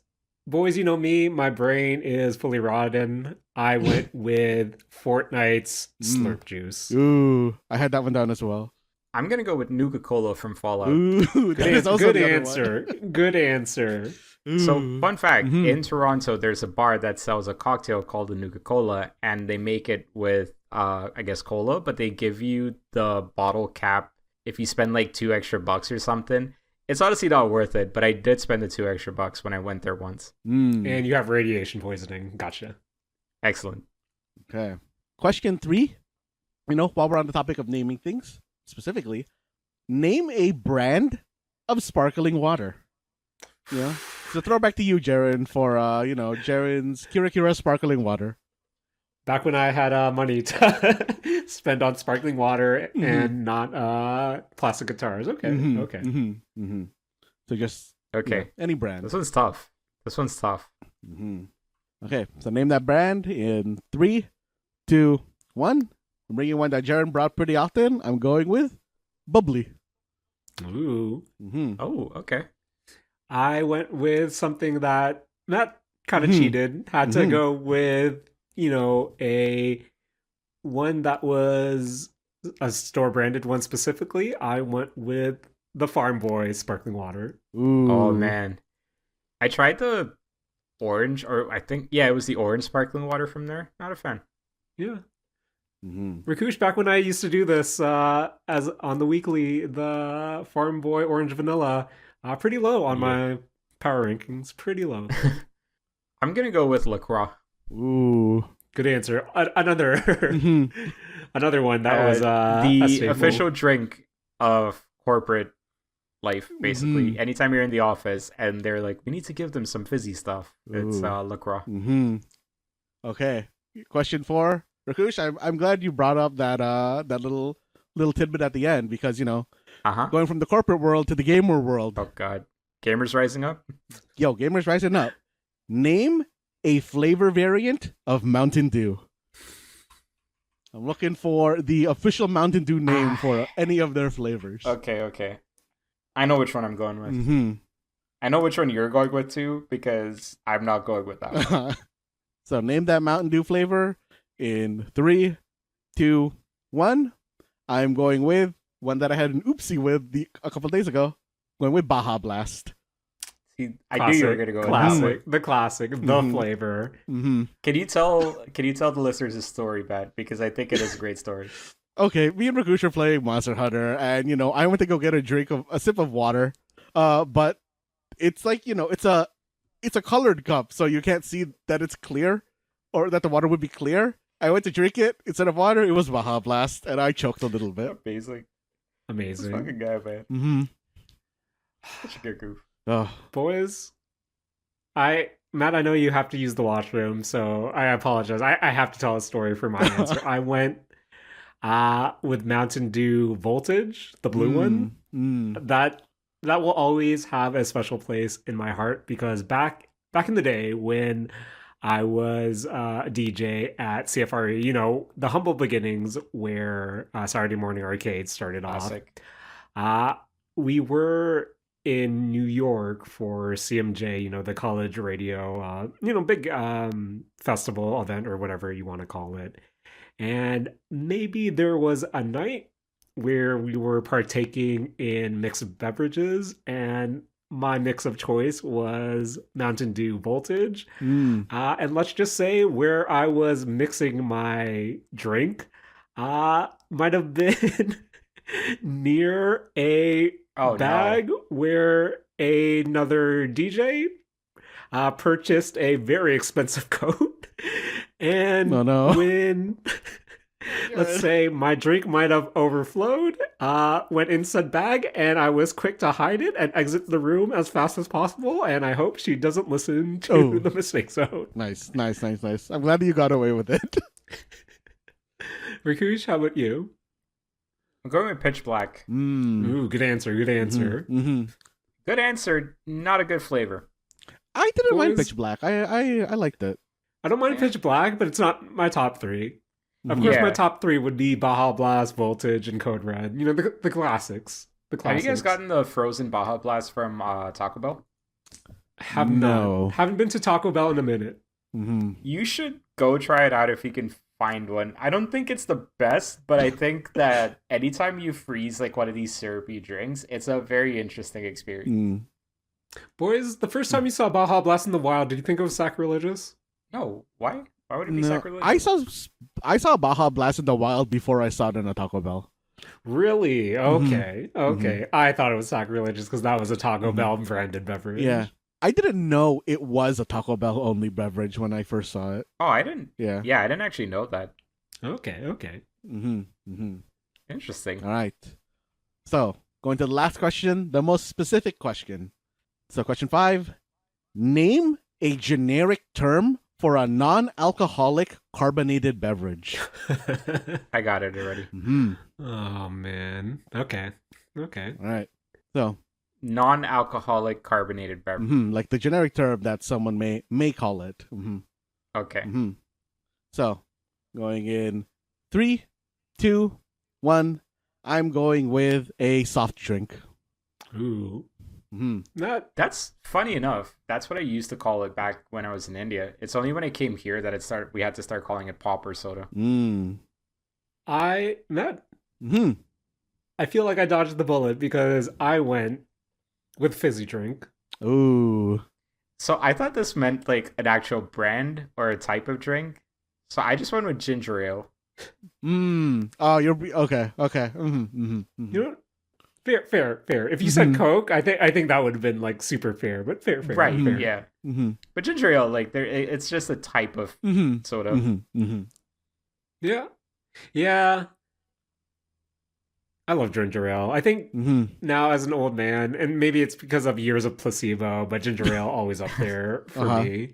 [SPEAKER 1] boys, you know me, my brain is fully rotten. I went with Fortnite's Slurp Juice.
[SPEAKER 2] Ooh, I had that one down as well.
[SPEAKER 3] I'm gonna go with Nuka-Cola from Fallout.
[SPEAKER 2] Ooh,
[SPEAKER 1] good answer. Good answer.
[SPEAKER 3] Ooh. So, fun fact, in Toronto, there's a bar that sells a cocktail called the Nuka-Cola, and they make it with, I guess, cola, but they give you the bottle cap if you spend like $2 extra or something. It's honestly not worth it, but I did spend the $2 extra when I went there once.
[SPEAKER 1] And you have radiation poisoning. Gotcha.
[SPEAKER 3] Excellent.
[SPEAKER 2] Okay. Question 3. While we're on the topic of naming things, specifically, name a brand of sparkling water. Yeah. So throwback to you, Jaren, for Jaren's Kira sparkling water.
[SPEAKER 1] Back when I had money to spend on sparkling water and not plastic guitars. Okay. Okay.
[SPEAKER 2] So just any brand.
[SPEAKER 3] This one's tough.
[SPEAKER 2] Okay. So name that brand in 3, 2, 1. I'm bringing one that Jaren brought pretty often. I'm going with Bubbly.
[SPEAKER 1] Ooh.
[SPEAKER 3] Oh, okay.
[SPEAKER 1] I went with something that Matt kind of cheated. Had to go with, a one that was a store branded one specifically. I went with the Farm Boy sparkling water.
[SPEAKER 2] Ooh.
[SPEAKER 3] Oh man, I tried the orange, or I think it was the orange sparkling water from there. Not a fan.
[SPEAKER 1] Yeah. Rakush, back when I used to do this as on the weekly, the Farm Boy orange vanilla, pretty low on my power rankings. Pretty low.
[SPEAKER 3] I'm gonna go with LaCroix.
[SPEAKER 2] Ooh,
[SPEAKER 1] good answer. Another one that was
[SPEAKER 3] the official drink of corporate life. Basically, anytime you're in the office and they're like, "We need to give them some fizzy stuff," it's LaCroix.
[SPEAKER 2] Okay. Question 4. Rakush, I'm glad you brought up that little tidbit at the end because going from the corporate world to the gamer world.
[SPEAKER 3] Oh God, gamers rising up.
[SPEAKER 2] Yo, gamers rising up. Name a flavor variant of Mountain Dew. I'm looking for the official Mountain Dew name for any of their flavors.
[SPEAKER 3] Okay. I know which one I'm going with. I know which one you're going with too because I'm not going with that one.
[SPEAKER 2] So name that Mountain Dew flavor in 3, 2, 1. I'm going with one that I had an oopsie with a couple days ago. Going with Baja Blast.
[SPEAKER 3] See, I knew you were gonna go
[SPEAKER 1] with the classic, the flavor.
[SPEAKER 3] Can you tell the listeners a story, Matt? Because I think it is a great story.
[SPEAKER 2] Okay, me and Rakush are playing Monster Hunter, and I went to go get a sip of water, but it's like it's a colored cup, so you can't see that it's clear, or that the water would be clear. I went to drink it instead of water. It was Baja Blast, and I choked a little bit.
[SPEAKER 3] Amazing. This fucking guy, man. Such a good goof.
[SPEAKER 2] Oh.
[SPEAKER 1] Boys, Matt, I know you have to use the washroom, so I apologize. I have to tell a story for my answer. I went with Mountain Dew Voltage, the blue one. That will always have a special place in my heart because back in the day when I was a DJ at CFRE, the humble beginnings where Saturday Morning Arcade started off. We were in New York for CMJ, the college radio, big festival event or whatever you want to call it. And maybe there was a night where we were partaking in mixed beverages and my mix of choice was Mountain Dew Voltage. And let's just say where I was mixing my drink might have been near a bag where another DJ purchased a very expensive coat. And when let's say my drink might have overflowed, went in said bag, and I was quick to hide it and exit the room as fast as possible. And I hope she doesn't listen to the mistake zone.
[SPEAKER 2] Nice. I'm glad that you got away with it.
[SPEAKER 1] Rakush, how about you?
[SPEAKER 3] I'm going with Pitch Black.
[SPEAKER 1] Ooh, good answer.
[SPEAKER 3] Good answer. Not a good flavor.
[SPEAKER 2] I didn't mind
[SPEAKER 1] Boys-
[SPEAKER 2] Pitch Black. I liked it.
[SPEAKER 1] I don't mind Pitch Black, but it's not my top three. Of course,
[SPEAKER 3] Yeah.
[SPEAKER 1] my top three would be Baja Blast, Voltage, and Code Red. You know, the classics. The
[SPEAKER 3] Have
[SPEAKER 1] classics.
[SPEAKER 3] you guys gotten the frozen Baja Blast from Taco Bell?
[SPEAKER 1] Have
[SPEAKER 2] No.
[SPEAKER 1] not. Haven't been to Taco Bell in a minute.
[SPEAKER 2] Mm-hmm.
[SPEAKER 3] You should go try it out if you can find one. I don't think it's the best, but I think that anytime you freeze like one of these syrupy drinks, it's a very interesting experience.
[SPEAKER 2] Mm.
[SPEAKER 1] Boys, the first time you saw Baja Blast in the wild, did you think it was sacrilegious?
[SPEAKER 3] No, why? Why would it be
[SPEAKER 2] No,
[SPEAKER 3] sacrilegious?
[SPEAKER 2] I saw Baja Blast in the wild before I saw it in a Taco Bell.
[SPEAKER 1] Really? Okay. Okay. I thought it was sacrilegious because that was a Taco Bell branded beverage.
[SPEAKER 2] Yeah. I didn't know it was a Taco Bell only beverage when I first saw it.
[SPEAKER 3] Oh, I didn't.
[SPEAKER 2] Yeah.
[SPEAKER 3] Yeah, I didn't actually know that.
[SPEAKER 1] Okay.
[SPEAKER 2] Mm-hmm. Mm-hmm.
[SPEAKER 3] Interesting.
[SPEAKER 2] All right. So, going to the last question, the most specific question. So, question 5. Name a generic term for a non-alcoholic carbonated beverage.
[SPEAKER 3] I got it already.
[SPEAKER 2] Mm-hmm.
[SPEAKER 1] Oh, man. Okay.
[SPEAKER 2] All right. So,
[SPEAKER 3] Non-alcoholic carbonated beverage.
[SPEAKER 2] like the generic term that someone may call it. Mm-hmm.
[SPEAKER 3] Okay.
[SPEAKER 2] Mm-hmm. So, going in 3, 2, 1. I'm going with a soft drink.
[SPEAKER 1] Ooh.
[SPEAKER 2] Mm-hmm.
[SPEAKER 3] That's funny enough. That's what I used to call it back when I was in India. It's only when I came here that we had to start calling it pop or soda.
[SPEAKER 2] Mm.
[SPEAKER 1] Matt,
[SPEAKER 2] Mm-hmm.
[SPEAKER 1] I feel like I dodged the bullet because I went with fizzy drink.
[SPEAKER 2] Ooh.
[SPEAKER 3] So I thought this meant like an actual brand or a type of drink. So I just went with ginger ale.
[SPEAKER 2] Oh, you're okay. Mm-hmm. Mm-hmm. Mm-hmm.
[SPEAKER 1] You know, fair. If you said Coke, I think that would have been like super fair, but fair.
[SPEAKER 3] Right,
[SPEAKER 1] fair.
[SPEAKER 3] yeah.
[SPEAKER 2] Mm-hmm.
[SPEAKER 3] But ginger ale, like it's just a type of soda.
[SPEAKER 2] Mm-hmm. Mm-hmm.
[SPEAKER 1] Yeah. I love ginger ale. I think now as an old man, and maybe it's because of years of placebo, but ginger ale always up there for me.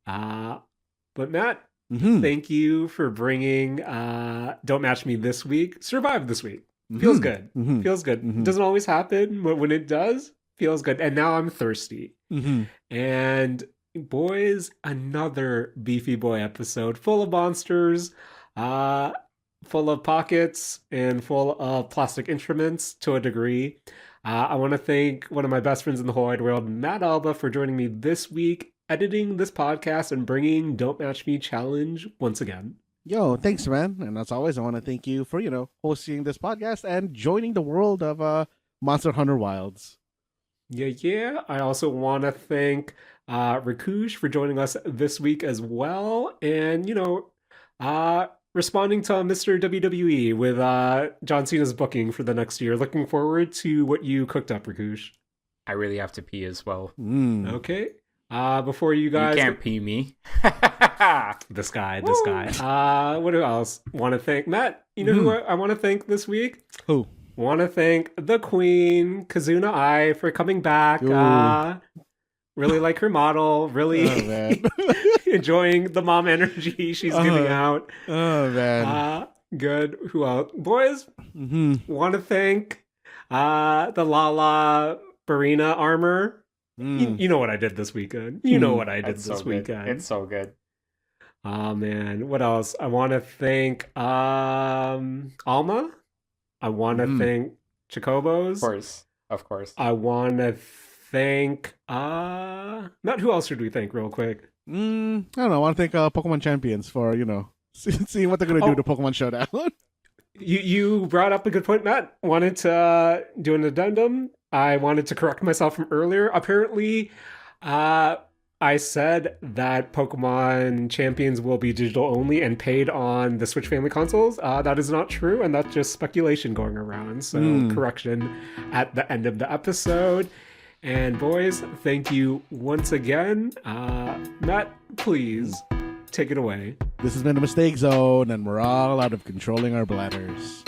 [SPEAKER 1] But Matt, thank you for bringing Don't Match Me this week. Survived this week. Feels good. Feels good. Doesn't always happen, but when it does, feels good. And now I'm thirsty. And boys, another Beefy Boy episode full of monsters, full of pockets, and full of plastic instruments to a degree. I want to thank one of my best friends in the whole wide world, Matt Alba, for joining me this week, editing this podcast and bringing Don't Match Me Challenge once again.
[SPEAKER 2] Yo, thanks, man. And as always, I want to thank you for, hosting this podcast and joining the world of Monster Hunter Wilds.
[SPEAKER 1] Yeah. I also want to thank Rakush for joining us this week as well. And, responding to Mr. WWE with John Cena's booking for the next year. Looking forward to what you cooked up, Rakush.
[SPEAKER 3] I really have to pee as well.
[SPEAKER 1] Okay. Before you guys...
[SPEAKER 3] You can't pee me.
[SPEAKER 1] This guy. What else? Want to thank Matt? You know who I want to thank this week?
[SPEAKER 2] Who?
[SPEAKER 1] Want to thank the Queen, Kazuna Ai, for coming back. Really like her model. Really enjoying the mom energy she's giving out.
[SPEAKER 2] Oh, man.
[SPEAKER 1] Good. Who else? Boys, want to thank the Lala Barina armor. You know what I did this weekend.
[SPEAKER 3] It's so good.
[SPEAKER 1] Oh, man. What else? I want to thank Alma. I want to thank Chocobos.
[SPEAKER 3] Of course.
[SPEAKER 1] I want to thank... Matt, who else should we thank real quick?
[SPEAKER 2] I don't know. I want to thank Pokemon Champions for, seeing what they're going to do to Pokemon Showdown.
[SPEAKER 1] You brought up a good point, Matt. Wanted to do an addendum. I wanted to correct myself from earlier. Apparently, I said that Pokemon Champions will be digital only and paid on the Switch family consoles. That is not true, and that's just speculation going around. So, correction at the end of the episode. And boys, thank you once again. Matt, please take it away.
[SPEAKER 2] This has been a Mistake Zone, and we're all out of controlling our bladders.